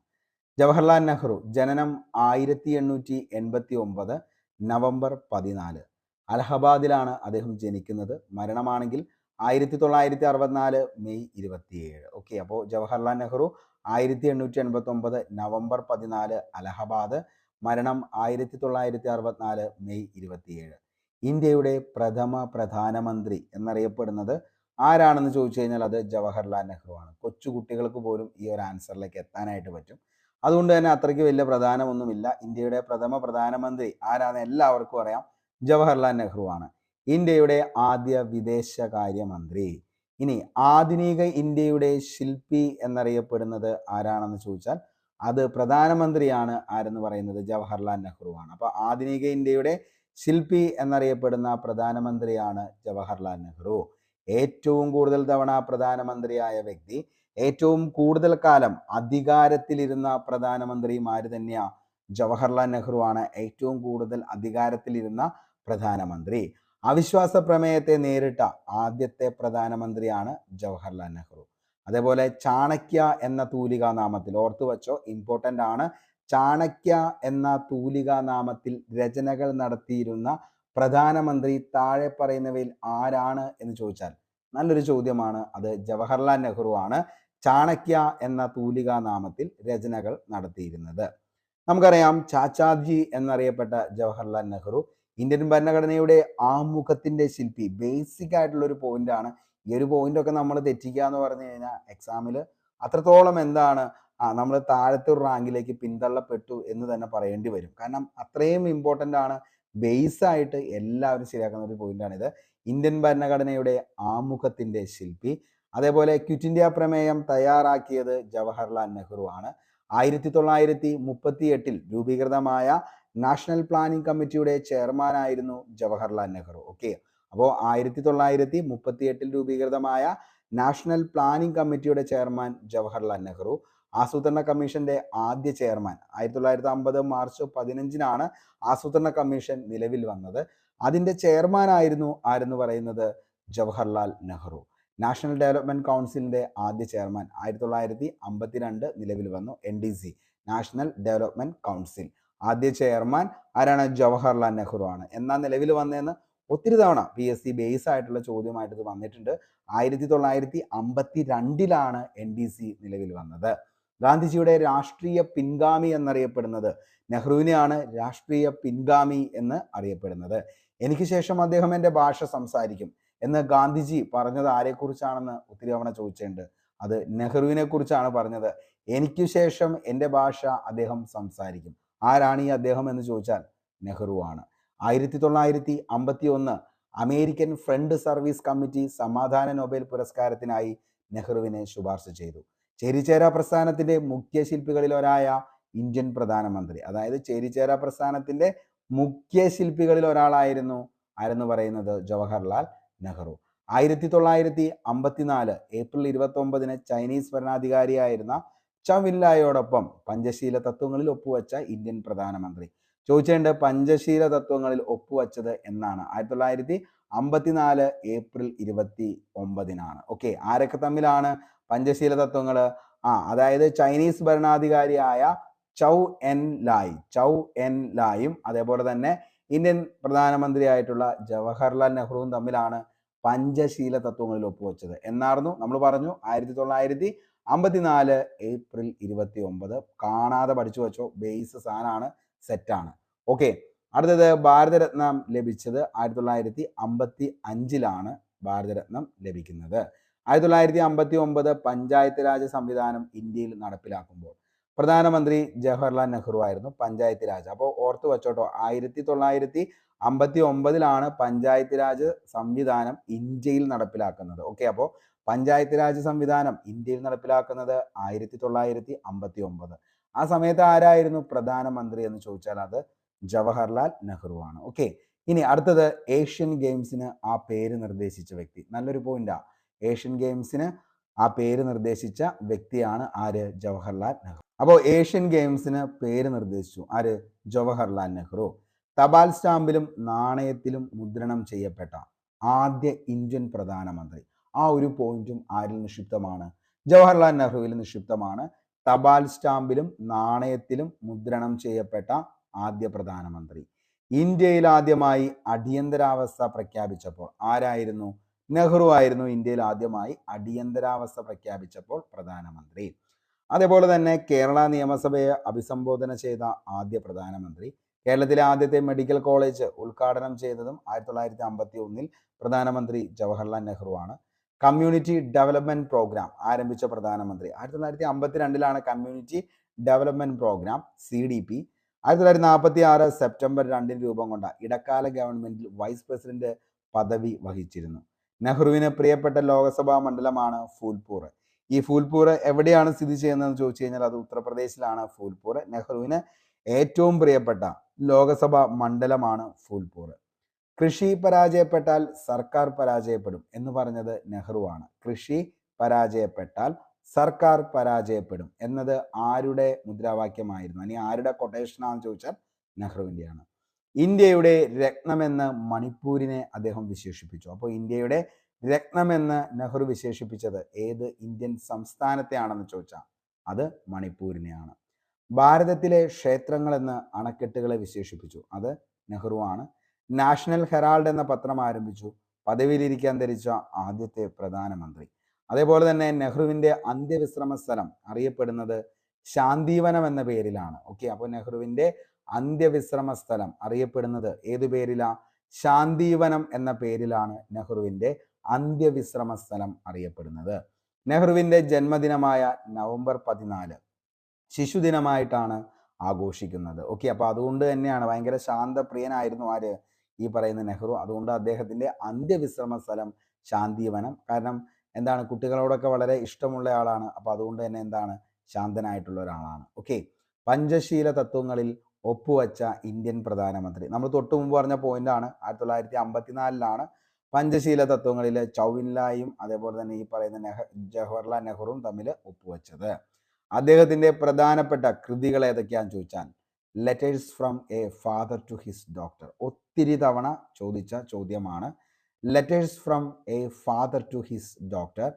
ജവഹർലാൽ നെഹ്റു ജനനം 1889 നവംബർ 14. അലഹബാദിലാണ് അദ്ദേഹം ജനിക്കുന്നത്. മരണമാണെങ്കിൽ 1964 മെയ് 27. ഓക്കെ, അപ്പോൾ ജവഹർലാൽ നെഹ്റു 1889 നവംബർ 14 അലഹബാദ്, മരണം 1964 മെയ് 27. ഇന്ത്യയുടെ പ്രഥമ പ്രധാനമന്ത്രി എന്നറിയപ്പെടുന്നത് ആരാണെന്ന് ചോദിച്ചു കഴിഞ്ഞാൽ അത് ജവഹർലാൽ നെഹ്റു ആണ്. കൊച്ചു കുട്ടികൾക്ക് പോലും ഈ ഒരു ആൻസറിലേക്ക് എത്താനായിട്ട് പറ്റും. അതുകൊണ്ട് തന്നെ അത്രയ്ക്ക് വലിയ പ്രധാനമൊന്നുമില്ല. ഇന്ത്യയുടെ പ്രഥമ പ്രധാനമന്ത്രി ആരാന്ന് എല്ലാവർക്കും അറിയാം, ജവഹർലാൽ നെഹ്റു ആണ്. ഇന്ത്യയുടെ ആദ്യ വിദേശകാര്യമന്ത്രി. ഇനി ആധുനിക ഇന്ത്യയുടെ ശില്പി എന്നറിയപ്പെടുന്നത് ആരാണെന്ന് ചോദിച്ചാൽ അത് പ്രധാനമന്ത്രിയാണ്. ആരെന്ന് പറയുന്നത് ജവഹർലാൽ നെഹ്റു ആണ്. അപ്പൊ ആധുനിക ഇന്ത്യയുടെ ശില്പി എന്നറിയപ്പെടുന്ന പ്രധാനമന്ത്രിയാണ് ജവഹർലാൽ നെഹ്റു. ഏറ്റവും കൂടുതൽ തവണ പ്രധാനമന്ത്രിയായ വ്യക്തി, ഏറ്റവും കൂടുതൽ കാലം അധികാരത്തിലിരുന്ന പ്രധാനമന്ത്രിയും ആര് തന്നെയാ? ജവഹർലാൽ നെഹ്റു ആണ് ഏറ്റവും കൂടുതൽ അധികാരത്തിലിരുന്ന പ്രധാനമന്ത്രി. അവിശ്വാസ പ്രമേയത്തെ നേരിട്ട ആദ്യത്തെ പ്രധാനമന്ത്രിയാണ് ജവഹർലാൽ നെഹ്റു. അതേപോലെ ചാണക്യ എന്ന തൂലികാ നാമത്തിൽ, ഓർത്തു വച്ചോ, ഇമ്പോർട്ടൻ്റ് ആണ്. ചാണക്യ എന്ന തൂലികാ നാമത്തിൽ രചനകൾ നടത്തിയിരുന്ന പ്രധാനമന്ത്രി താഴെ പറയുന്നവയിൽ ആരാണ് എന്ന് ചോദിച്ചാൽ നല്ലൊരു ചോദ്യമാണ്. അത് ജവഹർലാൽ നെഹ്റു ആണ്. ചാണക്യ എന്ന തൂലികാ നാമത്തിൽ രചനകൾ നടത്തിയിരുന്നത്. നമുക്കറിയാം ചാച്ചാജി എന്നറിയപ്പെട്ട ജവഹർലാൽ നെഹ്റു ഇന്ത്യൻ ഭരണഘടനയുടെ ആമുഖത്തിന്റെ ശില്പി. ബേസിക് ആയിട്ടുള്ള ഒരു പോയിന്റ് ആണ്. ഈ ഒരു പോയിന്റ് ഒക്കെ നമ്മൾ തെറ്റിക്കുക എന്ന് പറഞ്ഞു കഴിഞ്ഞാൽ എക്സാമിൽ അത്രത്തോളം എന്താണ് നമ്മൾ താഴത്തെ ഒരു റാങ്കിലേക്ക് പിന്തള്ളപ്പെട്ടു എന്ന് തന്നെ പറയേണ്ടി വരും. കാരണം അത്രയും ഇമ്പോർട്ടൻ്റ് ആണ്, ബേസ് ആയിട്ട് എല്ലാവരും ശരിയാക്കുന്ന ഒരു പോയിന്റാണിത്. ഇന്ത്യൻ ഭരണഘടനയുടെ ആമുഖത്തിൻ്റെ ശില്പി, അതേപോലെ ക്വിറ്റ് ഇന്ത്യ പ്രമേയം തയ്യാറാക്കിയത് ജവഹർലാൽ നെഹ്റു ആണ്. 1938 രൂപീകൃതമായ നാഷണൽ പ്ലാനിംഗ് കമ്മിറ്റിയുടെ ചെയർമാനായിരുന്നു ജവഹർലാൽ നെഹ്റു. ഓക്കെ, അപ്പോൾ 1938 രൂപീകൃതമായ നാഷണൽ പ്ലാനിംഗ് കമ്മിറ്റിയുടെ ചെയർമാൻ ജവഹർലാൽ നെഹ്റു. ആസൂത്രണ കമ്മീഷന്റെ ആദ്യ ചെയർമാൻ 1950 മാർച്ച് 15 ആസൂത്രണ കമ്മീഷൻ നിലവിൽ വന്നത്. അതിന്റെ ചെയർമാൻ ആരെന്ന് പറയുന്നത് ജവഹർലാൽ നെഹ്റു. നാഷണൽ ഡെവലപ്മെന്റ് കൗൺസിലിന്റെ ആദ്യ ചെയർമാൻ 1952 നിലവിൽ വന്നു. NDC, national development council. ആദ്യ ചെയർമാൻ ആരാണ്? ജവഹർലാൽ നെഹ്റു ആണ്. എന്നാൽ നിലവിൽ വന്നതെന്ന് ഒത്തിരി തവണ PSC ബേസ് ആയിട്ടുള്ള ചോദ്യമായിട്ട് ഇത് വന്നിട്ടുണ്ട്. 1952 NDC നിലവിൽ വന്നത്. ഗാന്ധിജിയുടെ രാഷ്ട്രീയ പിൻഗാമി എന്നറിയപ്പെടുന്നത് നെഹ്റുവിനെയാണ് രാഷ്ട്രീയ പിൻഗാമി എന്ന് അറിയപ്പെടുന്നത്. എനിക്ക് ശേഷം അദ്ദേഹം എൻ്റെ ഭാഷ സംസാരിക്കും എന്ന് ഗാന്ധിജി പറഞ്ഞത് ആരെക്കുറിച്ചാണെന്ന് ഒത്തിരി തവണ ചോദിച്ചിട്ടുണ്ട്. അത് നെഹ്റുവിനെ കുറിച്ചാണ് പറഞ്ഞത്. എനിക്ക് ശേഷം എൻ്റെ ഭാഷ അദ്ദേഹം സംസാരിക്കും. ആരാണ് ഈ അദ്ദേഹം എന്ന് ചോദിച്ചാൽ നെഹ്റു ആണ്. 1951 അമേരിക്കൻ ഫ്രണ്ട് സർവീസ് കമ്മിറ്റി സമാധാന നൊബേൽ പുരസ്കാരത്തിനായി നെഹ്റുവിനെ ശുപാർശ ചെയ്തു. ചേരിചേരാ പ്രസ്ഥാനത്തിന്റെ മുഖ്യ ശില്പികളിൽ ഒരായ ഇന്ത്യൻ പ്രധാനമന്ത്രി, അതായത് ചേരിചേരാ പ്രസ്ഥാനത്തിന്റെ മുഖ്യ ശില്പികളിൽ ഒരാളായിരുന്നു ആരെന്ന് പറയുന്നത് ജവഹർലാൽ നെഹ്റു. 1954 ഏപ്രിൽ 29 ചൈനീസ് ഭരണാധികാരിയായിരുന്ന ചൗവിൻലായോടൊപ്പം പഞ്ചശീല തത്വങ്ങളിൽ ഒപ്പുവെച്ച ഇന്ത്യൻ പ്രധാനമന്ത്രി. ചോദിച്ചേണ്ട പഞ്ചശീല തത്വങ്ങളിൽ ഒപ്പുവെച്ചത് എന്നാണ്? 1954 ഏപ്രിൽ 29. ഓക്കെ, ആരൊക്കെ തമ്മിലാണ് പഞ്ചശീല തത്വങ്ങൾ? അതായത് ചൈനീസ് ഭരണാധികാരിയായ ചൗ എൻ ലായും അതേപോലെ തന്നെ ഇന്ത്യൻ പ്രധാനമന്ത്രിയായിട്ടുള്ള ജവഹർലാൽ നെഹ്റുവും തമ്മിലാണ് പഞ്ചശീല തത്വങ്ങളിൽ ഒപ്പുവെച്ചത്. എന്നായിരുന്നു നമ്മൾ പറഞ്ഞു 1954 ഏപ്രിൽ 29. കാണാതെ പഠിച്ചു വെച്ചോ, ബേസ് സാധനമാണ്, സെറ്റാണ്. ഓക്കെ, അടുത്തത് ഭാരതരത്നം ലഭിച്ചത് 1955 ഭാരതരത്നം ലഭിക്കുന്നത്. 1959 പഞ്ചായത്ത് രാജ് സംവിധാനം ഇന്ത്യയിൽ നടപ്പിലാക്കുമ്പോൾ പ്രധാനമന്ത്രി ജവഹർലാൽ നെഹ്റു ആയിരുന്നു. പഞ്ചായത്ത് രാജ്, അപ്പോൾ ഓർത്ത് വെച്ചോട്ടോ, 1959 പഞ്ചായത്ത് രാജ് സംവിധാനം ഇന്ത്യയിൽ നടപ്പിലാക്കുന്നത്. ഓക്കെ, അപ്പോൾ പഞ്ചായത്ത് രാജ് സംവിധാനം ഇന്ത്യയിൽ നടപ്പിലാക്കുന്നത് 1959. ആ സമയത്ത് ആരായിരുന്നു പ്രധാനമന്ത്രി എന്ന് ചോദിച്ചാൽ അത് ജവഹർലാൽ നെഹ്റു ആണ്. ഓക്കെ, ഇനി അടുത്തത് ഏഷ്യൻ ഗെയിംസിന് ആ പേര് നിർദ്ദേശിച്ച വ്യക്തി. നല്ലൊരു പോയിന്റാ. ഏഷ്യൻ ഗെയിംസിന് ആ പേര് നിർദ്ദേശിച്ച വ്യക്തിയാണ് ആര്? ജവഹർലാൽ നെഹ്റു. അപ്പോൾ ഏഷ്യൻ ഗെയിംസിന് പേര് നിർദ്ദേശിച്ചു ആര്? ജവഹർലാൽ നെഹ്റു. തപാൽ സ്റ്റാമ്പിലും നാണയത്തിലും മുദ്രണം ചെയ്യപ്പെട്ട ആദ്യ ഇന്ത്യൻ പ്രധാനമന്ത്രി. ആ ഒരു പോയിന്റും ആരിൽ നിക്ഷിപ്തമാണ്? ജവഹർലാൽ നെഹ്റുവിൽ നിക്ഷിപ്തമാണ്. തപാൽ സ്റ്റാമ്പിലും നാണയത്തിലും മുദ്രണം ചെയ്യപ്പെട്ട ആദ്യ പ്രധാനമന്ത്രി. ഇന്ത്യയിൽ ആദ്യമായി അടിയന്തരാവസ്ഥ പ്രഖ്യാപിച്ചപ്പോൾ ആരായിരുന്നു? നെഹ്റു ആയിരുന്നു ഇന്ത്യയിൽ ആദ്യമായി അടിയന്തരാവസ്ഥ പ്രഖ്യാപിച്ചപ്പോൾ പ്രധാനമന്ത്രി. അതേപോലെ തന്നെ കേരള നിയമസഭയെ അഭിസംബോധന ചെയ്ത ആദ്യ പ്രധാനമന്ത്രി. കേരളത്തിലെ ആദ്യത്തെ മെഡിക്കൽ കോളേജ് ഉദ്ഘാടനം ചെയ്തതും 1951 പ്രധാനമന്ത്രി ജവഹർലാൽ നെഹ്റു ആണ്. കമ്മ്യൂണിറ്റി ഡെവലപ്മെന്റ് പ്രോഗ്രാം ആരംഭിച്ച പ്രധാനമന്ത്രി 1952 community development program CDP. 1946 September 2 രൂപം കൊണ്ട ഇടക്കാല ഗവൺമെന്റിൽ വൈസ് പ്രസിഡന്റ് പദവി വഹിച്ചിരുന്നു. നെഹ്റുവിന് പ്രിയപ്പെട്ട ലോകസഭാ മണ്ഡലമാണ് ഫൂൽപൂർ. ഈ ഫൂൽപൂർ എവിടെയാണ് സ്ഥിതി ചെയ്യുന്നതെന്ന് ചോദിച്ചു കഴിഞ്ഞാൽ അത് ഉത്തർപ്രദേശിലാണ് ഫൂൽപൂർ. നെഹ്റുവിന് ഏറ്റവും പ്രിയപ്പെട്ട ലോകസഭാ മണ്ഡലമാണ് ഫൂൽപൂർ. കൃഷി പരാജയപ്പെട്ടാൽ സർക്കാർ പരാജയപ്പെടും എന്ന് പറഞ്ഞത് നെഹ്റു ആണ്. കൃഷി പരാജയപ്പെട്ടാൽ സർക്കാർ പരാജയപ്പെടും എന്നത് ആരുടെ മുദ്രാവാക്യമായിരുന്നു? അല്ലെങ്കിൽ ആരുടെ കൊട്ടേഷനാണെന്ന് ചോദിച്ചാൽ നെഹ്റുവിൻ്റെയാണ്. ഇന്ത്യയുടെ രത്നമെന്ന് മണിപ്പൂരിനെ അദ്ദേഹം വിശേഷിപ്പിച്ചു. അപ്പോൾ ഇന്ത്യയുടെ രത്നമെന്ന് നെഹ്റു വിശേഷിപ്പിച്ചത് ഏത് ഇന്ത്യൻ സംസ്ഥാനത്തെയാണെന്ന് ചോദിച്ചാൽ അത് മണിപ്പൂരിനെയാണ്. ഭാരതത്തിലെ ക്ഷേത്രങ്ങൾ എന്ന് അണക്കെട്ടുകളെ വിശേഷിപ്പിച്ചു. അത് നെഹ്റു ആണ്. നാഷണൽ ഹെറാൾഡ് എന്ന പത്രം ആരംഭിച്ചു. പദവിയിലിരിക്കാൻ ധരിച്ച ആദ്യത്തെ പ്രധാനമന്ത്രി. അതേപോലെ തന്നെ നെഹ്റുവിൻ്റെ അന്ത്യവിശ്രമ സ്ഥലം അറിയപ്പെടുന്നത് ശാന്തിവനം എന്ന പേരിലാണ്. ഓക്കെ, അപ്പോൾ നെഹ്റുവിൻ്റെ അന്ത്യവിശ്രമ സ്ഥലം അറിയപ്പെടുന്നത് ഏതു പേരിലാ? ശാന്തിവനം എന്ന പേരിലാണ് നെഹ്റുവിൻ്റെ അന്ത്യവിശ്രമ സ്ഥലം അറിയപ്പെടുന്നത്. നെഹ്റുവിൻ്റെ ജന്മദിനമായ നവംബർ 14 ശിശുദിനമായിട്ടാണ് ആഘോഷിക്കുന്നത്. ഓക്കെ, അപ്പോൾ അതുകൊണ്ട് തന്നെയാണ് ഭയങ്കര ശാന്തപ്രിയനായിരുന്നു ആര്, ഈ പറയുന്ന നെഹ്റു. അതുകൊണ്ട് അദ്ദേഹത്തിൻ്റെ അന്ത്യവിശ്രമ സ്ഥലം ശാന്തിവനം. കാരണം എന്താണ്, കുട്ടികളോടൊക്കെ വളരെ ഇഷ്ടമുള്ള ആളാണ്. അപ്പോൾ അതുകൊണ്ട് തന്നെ എന്താണ്, ശാന്തനായിട്ടുള്ള ഒരാളാണ്. ഓക്കെ, പഞ്ചശീല തത്വങ്ങളിൽ ഒപ്പുവച്ച ഇന്ത്യൻ പ്രധാനമന്ത്രി. നമ്മൾ തൊട്ടു മുമ്പ് പറഞ്ഞ പോയിന്റാണ്. 1954 പഞ്ചശീല തത്വങ്ങളിൽ ചൗവിൻലായും അതേപോലെ തന്നെ ഈ പറയുന്ന ജവഹർലാൽ നെഹ്റുവും തമ്മിൽ ഒപ്പുവെച്ചത്. അദ്ദേഹത്തിന്റെ പ്രധാനപ്പെട്ട കൃതികൾ ഏതൊക്കെയാണെന്ന് ചോദിച്ചാൽ letters from a father to his daughter. ഒത്തിരി തവണ ചോദിച്ച ചോദ്യമാണ്. Letters from a father to his daughter,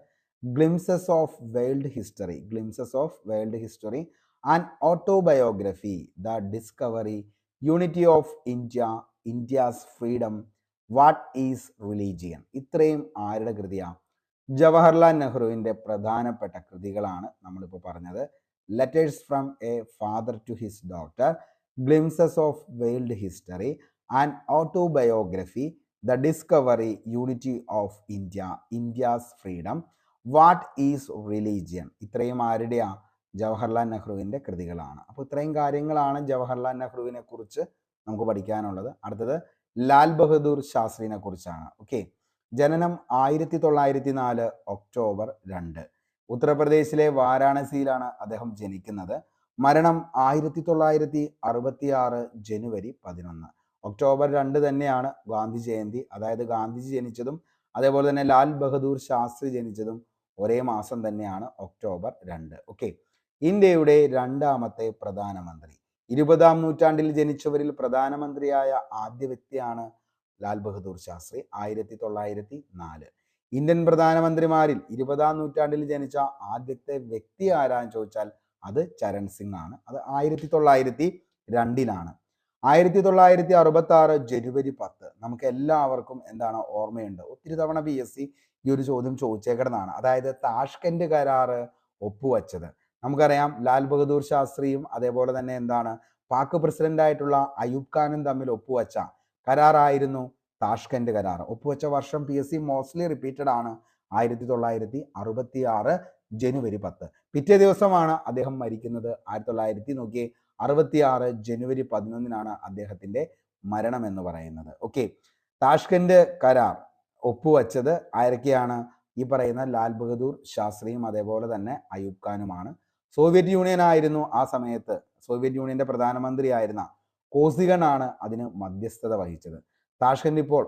glimpses of world history, glimpses of world history and autobiography, the discovery, unity of India, India's freedom, what is religion. ഇത്രയും ആരുടെ കൃതിയാണ്? ജവഹർലാൽ നെഹ്റുവിൻ്റെ പ്രധാനപ്പെട്ട കൃതികളാണ് നമ്മളിപ്പോൾ പറഞ്ഞത്. Letters from a father to his daughter, glimpses of world history and autobiography, the discovery, unity of India, India's freedom, what is religion. ഇത്രയും ആരുടെയാ? ജവഹർലാൽ നെഹ്റുവിൻ്റെ കൃതികളാണ്. അപ്പോൾ ഇത്രയും കാര്യങ്ങളാണ് ജവഹർലാൽ നെഹ്റുവിനെ കുറിച്ച് നമുക്ക് പഠിക്കാനുള്ളത്. അടുത്തത് ലാൽ ബഹദൂർ ശാസ്ത്രിനെ കുറിച്ചാണ്. ഓക്കെ, ജനനം 1904 ഒക്ടോബർ 2. ഉത്തർപ്രദേശിലെ വാരാണസിയിലാണ് അദ്ദേഹം ജനിക്കുന്നത്. മരണം 1966 ജനുവരി 11. ഒക്ടോബർ 2 തന്നെയാണ് ഗാന്ധി ജയന്തി. അതായത് ഗാന്ധിജി ജനിച്ചതും അതേപോലെ തന്നെ ലാൽ ബഹദൂർ ശാസ്ത്രി ജനിച്ചതും ഒരേ മാസം തന്നെയാണ്, ഒക്ടോബർ 2. ഓക്കെ, ഇന്ത്യയുടെ രണ്ടാമത്തെ പ്രധാനമന്ത്രി. 20-ാം നൂറ്റാണ്ടിൽ ജനിച്ചവരിൽ പ്രധാനമന്ത്രിയായ ആദ്യ വ്യക്തിയാണ് ലാൽ ബഹദൂർ ശാസ്ത്രി. 1904. ഇന്ത്യൻ പ്രധാനമന്ത്രിമാരിൽ 20-ാം നൂറ്റാണ്ടിൽ ജനിച്ച ആദ്യത്തെ വ്യക്തി ആരാന്ന് ചോദിച്ചാൽ അത് ചരൺ സിംഗ് ആണ്. അത് 1902 1966 ജനുവരി 10. നമുക്ക് എല്ലാവർക്കും എന്താണ് ഓർമ്മയുണ്ട്, ഒത്തിരി തവണ PSC ഈ ഒരു ചോദ്യം ചോദിച്ചേക്കുന്നതാണ്. അതായത് താഷ്കന്റ് കരാറ് ഒപ്പുവെച്ചത്. നമുക്കറിയാം ലാൽ ബഹദൂർ ശാസ്ത്രിയും അതേപോലെ തന്നെ എന്താണ് പാക് പ്രസിഡന്റ് ആയിട്ടുള്ള അയൂബ് ഖാനും തമ്മിൽ ഒപ്പുവെച്ച കരാറായിരുന്നു താഷ്കന്റ് കരാർ. ഒപ്പുവെച്ച വർഷം PSC മോസ്റ്റ്ലി റിപ്പീറ്റഡ് ആണ്, 1966 ജനുവരി 10. പിറ്റേ ദിവസമാണ് അദ്ദേഹം മരിക്കുന്നത്. 1966 ജനുവരി 11 അദ്ദേഹത്തിന്റെ മരണം എന്ന് പറയുന്നത്. ഓക്കെ, താഷ്കന്റ് കരാർ ഒപ്പുവെച്ചത് ആരൊക്കെയാണ്? ഈ പറയുന്ന ലാൽ ബഹദൂർ ശാസ്ത്രിയും അതേപോലെ തന്നെ അയൂബ് ഖാനുമാണ്. സോവിയറ്റ് യൂണിയൻ ആയിരുന്നു ആ സമയത്ത്, സോവിയറ്റ് യൂണിയന്റെ പ്രധാനമന്ത്രിയായിരുന്ന കോസിഗൺ ആണ് അതിന് മധ്യസ്ഥത വഹിച്ചത്. താഷ്കന്റ് ഇപ്പോൾ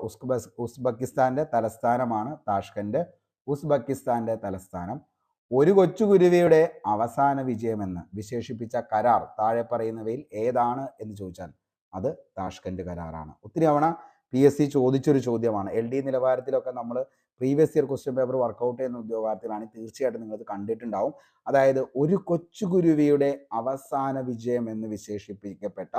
ഉസ്ബെക്കിസ്ഥാന്റെ തലസ്ഥാനമാണ്. താഷ്കന്റ് ഉസ്ബെക്കിസ്ഥാന്റെ തലസ്ഥാനം. ഒരു കൊച്ചുകുരുവിയുടെ അവസാന വിജയമെന്ന് വിശേഷിപ്പിച്ച കരാർ താഴെ പറയുന്നവയിൽ ഏതാണ് എന്ന് ചോദിച്ചാൽ അത് താഷ്കന്റ് കരാറാണ്. ഒത്തിരി തവണ PSC ചോദിച്ചൊരു ചോദ്യമാണ്. LD നിലവാരത്തിലൊക്കെ നമ്മൾ previous year question paper work out ചെയ്യുന്ന ഉദ്യോഗാർത്ഥികളാണ്, തീർച്ചയായിട്ടും നിങ്ങൾ കണ്ടിട്ടുണ്ടാവും. അതായത് ഒരു കൊച്ചുകുരുവിയുടെ അവസാന വിജയം എന്ന് വിശേഷിപ്പിക്കപ്പെട്ട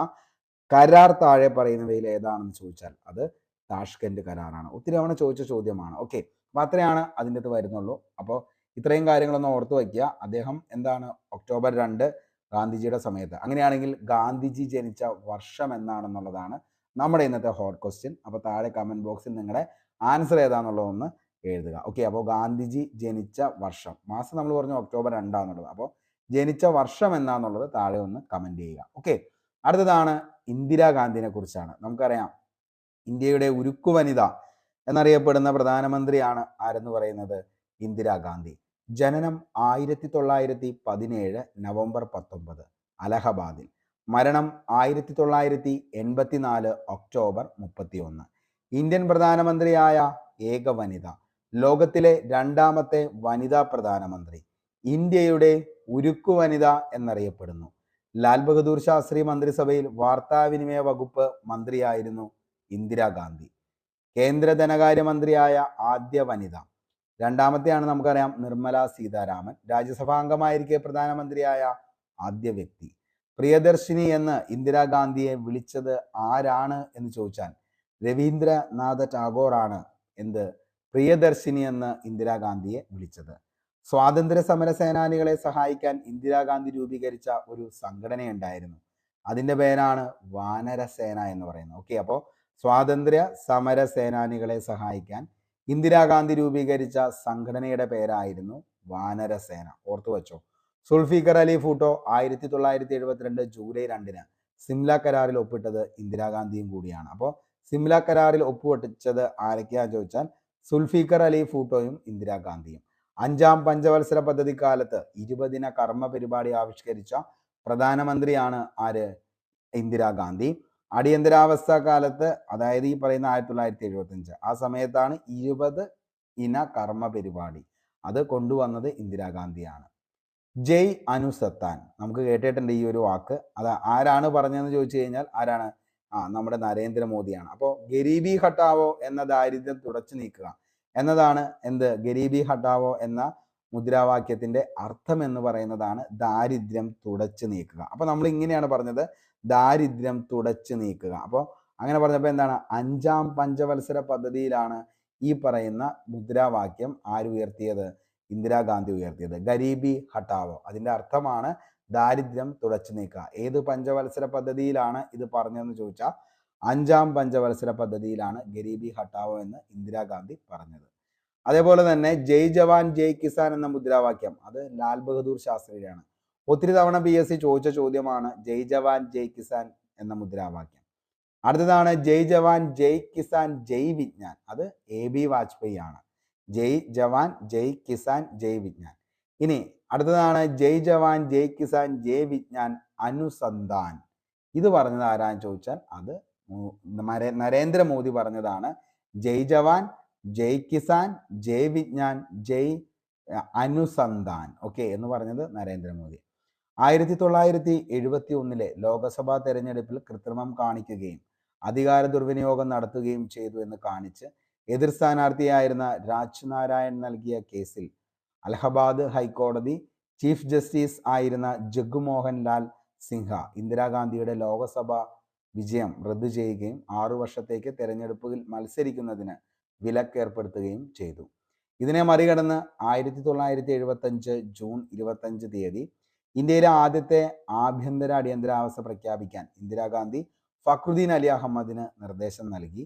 കരാർ താഴെ പറയുന്നവയിൽ ഏതാണെന്ന് ചോദിച്ചാൽ അത് താഷ്കന്റ് കരാറാണ്. ഒത്തിരി തവണ ചോദിച്ച ചോദ്യമാണ്. ഓക്കെ, അപ്പോൾ അത്രയാണ് അതിൻ്റെ അത് വരുന്നുള്ളൂ. അപ്പോൾ ഇത്രയും കാര്യങ്ങളൊന്ന് ഓർത്തു വയ്ക്കുക. അദ്ദേഹം എന്താണ്, ഒക്ടോബർ 2 ഗാന്ധിജിയുടെ സമയത്ത്. അങ്ങനെയാണെങ്കിൽ ഗാന്ധിജി ജനിച്ച വർഷം എന്നാണെന്നുള്ളതാണ് നമ്മുടെ ഇന്നത്തെ ഹോട്ട് ക്വസ്റ്റ്യൻ. അപ്പോൾ താഴെ കമൻറ്റ് ബോക്സിൽ നിങ്ങളുടെ ആൻസർ ഏതാണെന്നുള്ളതൊന്ന് എഴുതുക. ഓക്കെ, അപ്പോൾ ഗാന്ധിജി ജനിച്ച വർഷം, മാസം നമ്മൾ പറഞ്ഞു ഒക്ടോബർ 2 അപ്പോൾ ജനിച്ച വർഷം എന്നാന്നുള്ളത് താഴെ ഒന്ന് കമൻറ്റ് ചെയ്യുക. ഓക്കെ, അടുത്തതാണ് ഇന്ദിരാഗാന്ധിനെ കുറിച്ചാണ്. നമുക്കറിയാം ഇന്ത്യയുടെ ഉരുക്കു വനിത എന്നറിയപ്പെടുന്ന പ്രധാനമന്ത്രിയാണ് ആരെന്ന് പറയുന്നത് ഇന്ദിരാഗാന്ധി. ജനനം 1917 നവംബർ 19 അലഹബാദിൽ. മരണം 1984 ഒക്ടോബർ 31. ഇന്ത്യൻ പ്രധാനമന്ത്രിയായ ഏക വനിത, ലോകത്തിലെ രണ്ടാമത്തെ വനിതാ പ്രധാനമന്ത്രി, ഇന്ത്യയുടെ ഉരുക്കു വനിത എന്നറിയപ്പെടുന്നു. ലാൽ ബഹദൂർ ശാസ്ത്രി മന്ത്രിസഭയിൽ വാർത്താവിനിമയ വകുപ്പ് മന്ത്രിയായിരുന്നു ഇന്ദിരാഗാന്ധി. കേന്ദ്ര ധനകാര്യമന്ത്രിയായ ആദ്യ വനിത. രണ്ടാമത്തെയാണ് നമുക്കറിയാം നിർമ്മല സീതാരാമൻ. രാജ്യസഭാംഗമായിരിക്കെ പ്രധാനമന്ത്രിയായ ആദ്യ വ്യക്തി. പ്രിയദർശിനി എന്ന് ഇന്ദിരാഗാന്ധിയെ വിളിച്ചത് ആരാണ് എന്ന് ചോദിച്ചാൽ രവീന്ദ്രനാഥ ടാഗോറാണ് എന്ത് പ്രിയദർശിനി എന്ന് ഇന്ദിരാഗാന്ധിയെ വിളിച്ചത്. സ്വാതന്ത്ര്യ സമര സേനാനികളെ സഹായിക്കാൻ ഇന്ദിരാഗാന്ധി രൂപീകരിച്ച ഒരു സംഘടനയുണ്ടായിരുന്നു. അതിൻ്റെ പേരാണ് വാനരസേന എന്ന് പറയുന്നത്. ഓക്കെ, അപ്പോൾ സ്വാതന്ത്ര്യ സമര സേനാനികളെ സഹായിക്കാൻ ഇന്ദിരാഗാന്ധി രൂപീകരിച്ച സംഘടനയുടെ പേരായിരുന്നു വാനരസേന. ഓർത്തു വെച്ചോ, സുൾഫിക്കർ അലി ഭൂട്ടോ 1972 ജൂലൈ 2 സിംല കരാറിൽ ഒപ്പിട്ടത് ഇന്ദിരാഗാന്ധിയും കൂടിയാണ്. അപ്പോൾ സിംല കരാറിൽ ഒപ്പുവെട്ടിച്ചത് ആരൊക്കെയാന്ന് ചോദിച്ചാൽ സുൾഫിക്കർ അലി ഭൂട്ടോയും ഇന്ദിരാഗാന്ധിയും. 5ാം പഞ്ചവത്സര പദ്ധതി കാലത്ത് 20 കർമ്മ പരിപാടി ആവിഷ്കരിച്ച പ്രധാനമന്ത്രിയാണ് ആര്? ഇന്ദിരാഗാന്ധി. അടിയന്തരാവസ്ഥ കാലത്ത്, അതായത് ഈ പറയുന്ന 1975 ആ സമയത്താണ് 20 കർമ്മ പരിപാടി അത് കൊണ്ടുവന്നത് ഇന്ദിരാഗാന്ധിയാണ്. ജയ് അനുസത്താൻ നമുക്ക് കേട്ടിട്ടുണ്ട് ഈ ഒരു വാക്ക്. അത് ആരാണ് പറഞ്ഞതെന്ന് ചോദിച്ചു കഴിഞ്ഞാൽ ആരാണ്? നമ്മുടെ നരേന്ദ്രമോദിയാണ്. അപ്പോൾ ഗരീബി ഹട്ടാവോ എന്ന ദാരിദ്ര്യം തുടച്ചു നീക്കുക എന്നതാണ് എന്ത്? ഗരീബി ഹട്ടാവോ എന്ന മുദ്രാവാക്യത്തിന്റെ അർത്ഥം എന്ന് പറയുന്നതാണ് ദാരിദ്ര്യം തുടച്ചു നീക്കുക. അപ്പോൾ നമ്മൾ ഇങ്ങനെയാണ് പറഞ്ഞത്, ദാരിദ്ര്യം തുടച്ചു നീക്കുക. അപ്പോൾ അങ്ങനെ പറഞ്ഞപ്പോൾ എന്താണ്? 5ാം പഞ്ചവത്സര പദ്ധതിയിലാണ് ഈ പറയുന്ന മുദ്രാവാക്യം ആര് ഉയർത്തിയത്? ഇന്ദിരാഗാന്ധി ഉയർത്തിയത്. ഗരീബി ഹട്ടാവോ അതിന്റെ അർത്ഥമാണ് ദാരിദ്ര്യം തുടച്ചു നീക്കുക. ഏത് പഞ്ചവത്സര പദ്ധതിയിലാണ് ഇത് പറഞ്ഞതെന്ന് ചോദിച്ചാൽ 5ാം പഞ്ചവത്സര പദ്ധതിയിലാണ് ഗരീബി ഹട്ടാവോ എന്ന് ഇന്ദിരാഗാന്ധി പറഞ്ഞത്. അതേപോലെ തന്നെ ജയ് ജവാൻ ജയ് കിസാൻ എന്ന മുദ്രാവാക്യം അത് ലാൽ ബഹദൂർ ശാസ്ത്രിയാണ്. ഒത്തിരി തവണ PSC ചോദിച്ച ചോദ്യമാണ് ജയ് ജവാൻ ജയ് കിസാൻ എന്ന മുദ്രാവാക്യം. അടുത്തതാണ് ജയ് ജവാൻ ജയ് കിസാൻ ജയ് വിജ്ഞാൻ, അത് AB വാജ്പേയി ആണ്. ജയ് ജവാൻ ജയ് കിസാൻ ജയ് വിജ്ഞാൻ. ഇനി അടുത്തതാണ് ജയ് ജവാൻ ജയ് കിസാൻ ജയ് വിജ്ഞാൻ അനുസന്ധാൻ. ഇത് പറഞ്ഞത് ആരാന്ന് ചോദിച്ചാൽ അത് നരേന്ദ്രമോദി പറഞ്ഞതാണ്. ജയ് ജവാൻ ജയ് കിസാൻ ജയ് വിജ്ഞാൻ ജയ് അനുസന്ധാൻ ഓക്കെ എന്ന് പറഞ്ഞത് നരേന്ദ്രമോദി. 1971 ലോക്സഭാ തെരഞ്ഞെടുപ്പിൽ കൃത്രിമം കാണിക്കുകയും അധികാര ദുർവിനിയോഗം നടത്തുകയും ചെയ്തു എന്ന് കാണിച്ച് എതിർ സ്ഥാനാർത്ഥിയായിരുന്ന രാജ് നാരായൺ നൽകിയ കേസിൽ അലഹബാദ് ഹൈക്കോടതി ചീഫ് ജസ്റ്റിസ് ആയിരുന്ന ജഗ്മോഹൻ ലാൽ സിൻഹ ഇന്ദിരാഗാന്ധിയുടെ ലോക്സഭാ വിജയം റദ്ദു ചെയ്യുകയും 6 വർഷത്തേക്ക് തെരഞ്ഞെടുപ്പിൽ മത്സരിക്കുന്നതിന് വിലക്കേർപ്പെടുത്തുകയും ചെയ്തു. ഇതിനെ മറികടന്ന് 1975 ജൂൺ 25 ഇന്ത്യയിലെ ആദ്യത്തെ ആഭ്യന്തര അടിയന്തരാവസ്ഥ പ്രഖ്യാപിക്കാൻ ഇന്ദിരാഗാന്ധി ഫക്രുദ്ദീൻ അലി അഹമ്മദിന് നിർദ്ദേശം നൽകി.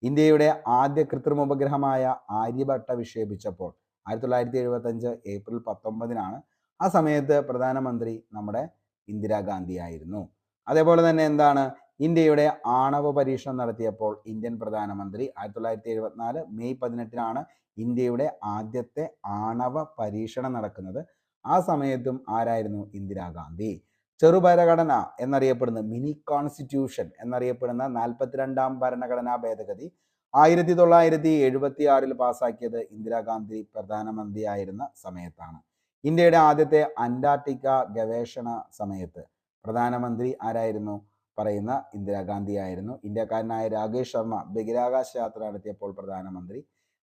ഇന്ത്യയുടെ ആദ്യ കൃത്രിമ ഉപഗ്രഹമായ ആര്യഭട്ട വിക്ഷേപിച്ചപ്പോൾ 1975 ഏപ്രിൽ 19 ആ സമയത്ത് പ്രധാനമന്ത്രി നമ്മുടെ ഇന്ദിരാഗാന്ധി ആയിരുന്നു. അതേപോലെ തന്നെ എന്താണ്? ഇന്ത്യയുടെ ആണവ പരീക്ഷണം നടത്തിയപ്പോൾ ഇന്ത്യൻ പ്രധാനമന്ത്രി 1974 മെയ് 18 ഇന്ത്യയുടെ ആദ്യത്തെ ആണവ പരീക്ഷണം നടക്കുന്നത്. ആ സമയത്തും ആരായിരുന്നു? ഇന്ദിരാഗാന്ധി. ചെറുഭരണഘടന എന്നറിയപ്പെടുന്ന മിനി കോൺസ്റ്റിറ്റ്യൂഷൻ എന്നറിയപ്പെടുന്ന 42ാം ഭരണഘടനാ ഭേദഗതി 1976 പാസാക്കിയത് ഇന്ദിരാഗാന്ധി പ്രധാനമന്ത്രിയായിരുന്ന സമയത്താണ്. ഇന്ത്യയുടെ ആദ്യത്തെ അന്റാർട്ടിക്ക ഗവേഷണ സമയത്ത് പ്രധാനമന്ത്രി ആരായിരുന്നു? പറയുന്ന ഇന്ദിരാഗാന്ധി ആയിരുന്നു. ഇന്ത്യക്കാരനായ രാകേഷ് ശർമ്മ ബഹിരാകാശ യാത്ര നടത്തിയപ്പോൾ പ്രധാനമന്ത്രി.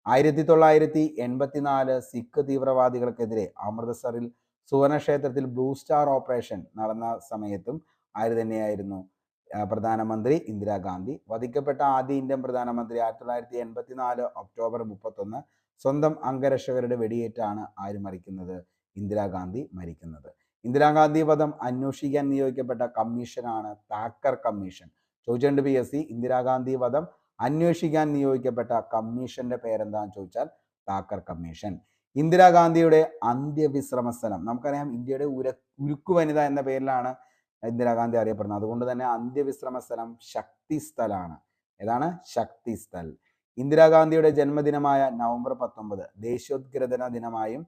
1984 സിഖ് തീവ്രവാദികൾക്കെതിരെ അമൃത്സറിൽ സുവർണക്ഷേത്രത്തിൽ ബ്ലൂ സ്റ്റാർ ഓപ്പറേഷൻ നടന്ന സമയത്തും ആര് തന്നെയായിരുന്നു? പ്രധാനമന്ത്രി ഇന്ദിരാഗാന്ധി. വധിക്കപ്പെട്ട ആദ്യ ഇന്ത്യൻ പ്രധാനമന്ത്രി 1984 ഒക്ടോബർ 31 സ്വന്തം അംഗരക്ഷകരുടെ വെടിയേറ്റാണ് ആര് മരിക്കുന്നത്? ഇന്ദിരാഗാന്ധി മരിക്കുന്നത്. ഇന്ദിരാഗാന്ധി വധം അന്വേഷിക്കാൻ നിയോഗിക്കപ്പെട്ട കമ്മീഷനാണ് താക്കർ കമ്മീഷൻ. ചോദിച്ചിട്ടുണ്ട് PSC, ഇന്ദിരാഗാന്ധി വധം അന്വേഷിക്കാൻ നിയോഗിക്കപ്പെട്ട കമ്മീഷന്റെ പേരെന്താന്ന് ചോദിച്ചാൽ താക്കർ കമ്മീഷൻ. ഇന്ദിരാഗാന്ധിയുടെ അന്ത്യവിശ്രമ സ്ഥലം നമുക്കറിയാം, ഇന്ത്യയുടെ ഉരുക്കു വനിത എന്ന പേരിലാണ് ഇന്ദിരാഗാന്ധി അറിയപ്പെടുന്നത്. അതുകൊണ്ട് തന്നെ അന്ത്യവിശ്രമ സ്ഥലം ശക്തി സ്ഥലാണ്. ഏതാണ്? ശക്തി സ്ഥൽ. ഇന്ദിരാഗാന്ധിയുടെ ജന്മദിനമായ നവംബർ 19 ദേശീയോദ്ഗ്രഥന ദിനമായും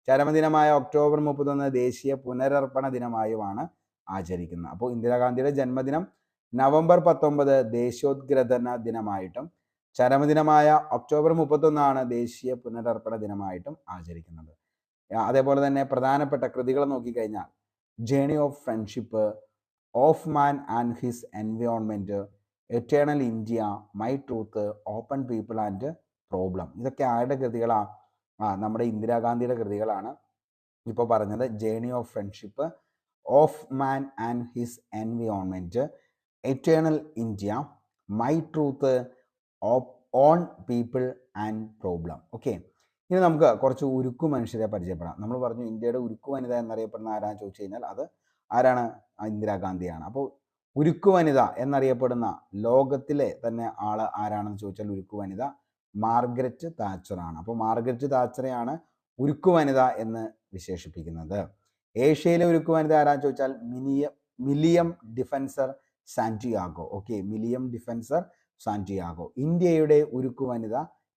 ചരമദിനമായ ഒക്ടോബർ 31 ദേശീയ പുനരർപ്പണ ദിനമായുമാണ് ആചരിക്കുന്നത്. അപ്പോൾ ഇന്ദിരാഗാന്ധിയുടെ ജന്മദിനം നവംബർ 19 ദേശീയോദ്ഗ്രഥന ദിനമായിട്ടും ചരമദിനമായ ഒക്ടോബർ 31 ദേശീയ പുനരർപ്പണ ദിനമായിട്ടും ആചരിക്കുന്നത്. അതേപോലെ തന്നെ പ്രധാനപ്പെട്ട കൃതികൾ നോക്കിക്കഴിഞ്ഞാൽ journey of friendship, of man and his environment, eternal India, my truth, open people and problem. ഇതൊക്കെ ആരുടെ കൃതികളാണ്? നമ്മുടെ ഇന്ദിരാഗാന്ധിയുടെ കൃതികളാണ്. ഇപ്പോൾ പറഞ്ഞത് journey of friendship, of man and his environment, eternal India, my truth, on people and problem. Okay, ഇനി നമുക്ക് കുറച്ച് ഉരുക്കു മനുഷ്യരെ പരിചയപ്പെടാം. നമ്മൾ പറഞ്ഞു ഇന്ത്യയുടെ ഉരുക്കു വനിത എന്നറിയപ്പെടുന്ന ആരാന്ന് ചോദിച്ചു കഴിഞ്ഞാൽ അത് ആരാണ്? ഇന്ദിരാഗാന്ധിയാണ്. അപ്പോൾ ഉരുക്കു വനിത എന്നറിയപ്പെടുന്ന ലോകത്തിലെ തന്നെ ആള് ആരാണെന്ന് ചോദിച്ചാൽ ഉരുക്കു വനിത മാർഗരറ്റ് താച്ചറാണ്. അപ്പോൾ മാർഗരറ്റ് താച്ചറെയാണ് ഉരുക്കു വനിത എന്ന് വിശേഷിപ്പിക്കുന്നത്. ഏഷ്യയിലെ ഉരുക്കു വനിത ആരാന്ന് ചോദിച്ചാൽ Miriam Defensor Santiago. Okay, Miriam Defensor Santiago. ഇന്ത്യയുടെ ഉരുക്കു വനിത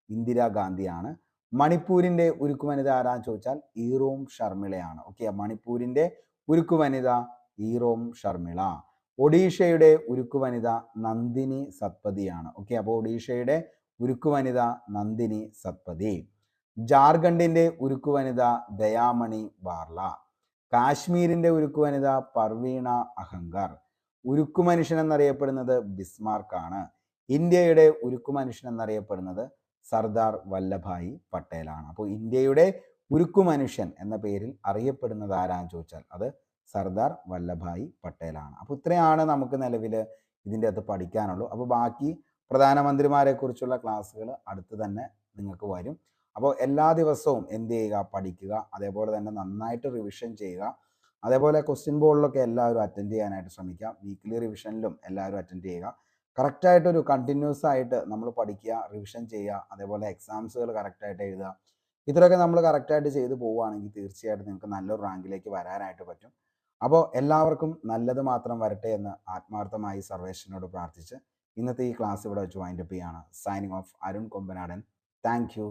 ഇന്ദിരാഗാന്ധിയാണ്. മണിപ്പൂരിന്റെ ഉരുക്കു വനിത ആരാന്ന് ചോദിച്ചാൽ ഈറോം ഷർമിളയാണ്. ഓക്കെ, മണിപ്പൂരിന്റെ ഉരുക്കു വനിത ഈറോം ഷർമിള. ഒഡീഷയുടെ ഉരുക്കു വനിത നന്ദിനി സത്പതിയാണ്. ഓക്കെ, അപ്പോൾ ഒഡീഷയുടെ ഉരുക്കു വനിത നന്ദിനി സത്പതി. ജാർഖണ്ഡിന്റെ ഉരുക്കു വനിത ദയാമണി ബാർല. കാശ്മീരിന്റെ ഉരുക്കു വനിത പർവീണ അഹങ്കർ. ഉരുക്കു മനുഷ്യൻ എന്നറിയപ്പെടുന്നത് ബിസ്മാർക്കാണ്. ഇന്ത്യയുടെ ഉരുക്കു മനുഷ്യൻ എന്നറിയപ്പെടുന്നത് സർദാർ വല്ലഭായി പട്ടേലാണ്. അപ്പോൾ ഇന്ത്യയുടെ ഉരുക്കു മനുഷ്യൻ എന്ന പേരിൽ അറിയപ്പെടുന്നത് ആരാന്ന് ചോദിച്ചാൽ അത് സർദാർ വല്ലഭായി പട്ടേലാണ്. അപ്പോൾ ഇത്രയാണ് നമുക്ക് നിലവിൽ ഇതിൻ്റെ അകത്ത് പഠിക്കാനുള്ളൂ. അപ്പോൾ ബാക്കി പ്രധാനമന്ത്രിമാരെ കുറിച്ചുള്ള ക്ലാസ്സുകൾ അടുത്ത് തന്നെ നിങ്ങൾക്ക് വരും. അപ്പോൾ എല്ലാ ദിവസവും എന്ത് ചെയ്യുക, പഠിക്കുക. അതേപോലെ തന്നെ നന്നായിട്ട് റിവിഷൻ ചെയ്യുക. അതേപോലെ ക്വസ്റ്റ്യൻ ബോർഡിലൊക്കെ എല്ലാവരും അറ്റൻഡ് ചെയ്യാനായിട്ട് ശ്രമിക്കുക. വീക്ക്ലി റിവിഷനിലും എല്ലാവരും അറ്റൻഡ് ചെയ്യുക. കറക്റ്റായിട്ടൊരു കണ്ടിന്യൂസ് ആയിട്ട് നമ്മൾ പഠിക്കുക, റിവിഷൻ ചെയ്യുക. അതേപോലെ എക്സാംസുകൾ കറക്റ്റായിട്ട് എഴുതുക. ഇത്രയൊക്കെ നമ്മൾ കറക്റ്റായിട്ട് ചെയ്ത് പോവുകയാണെങ്കിൽ തീർച്ചയായിട്ടും നിങ്ങൾക്ക് നല്ലൊരു റാങ്കിലേക്ക് വരാനായിട്ട് പറ്റും. അപ്പോൾ എല്ലാവർക്കും നല്ലത് മാത്രം വരട്ടെ എന്ന് ആത്മാർത്ഥമായി സർവേശ്വരനോട് പ്രാർത്ഥിച്ച് ഇന്നത്തെ ഈ ക്ലാസ് ഇവിടെ വെച്ച് വൈൻഡപ്പ് ചെയ്യാണ്. Signing off, Arun Kombanadan. Thank you.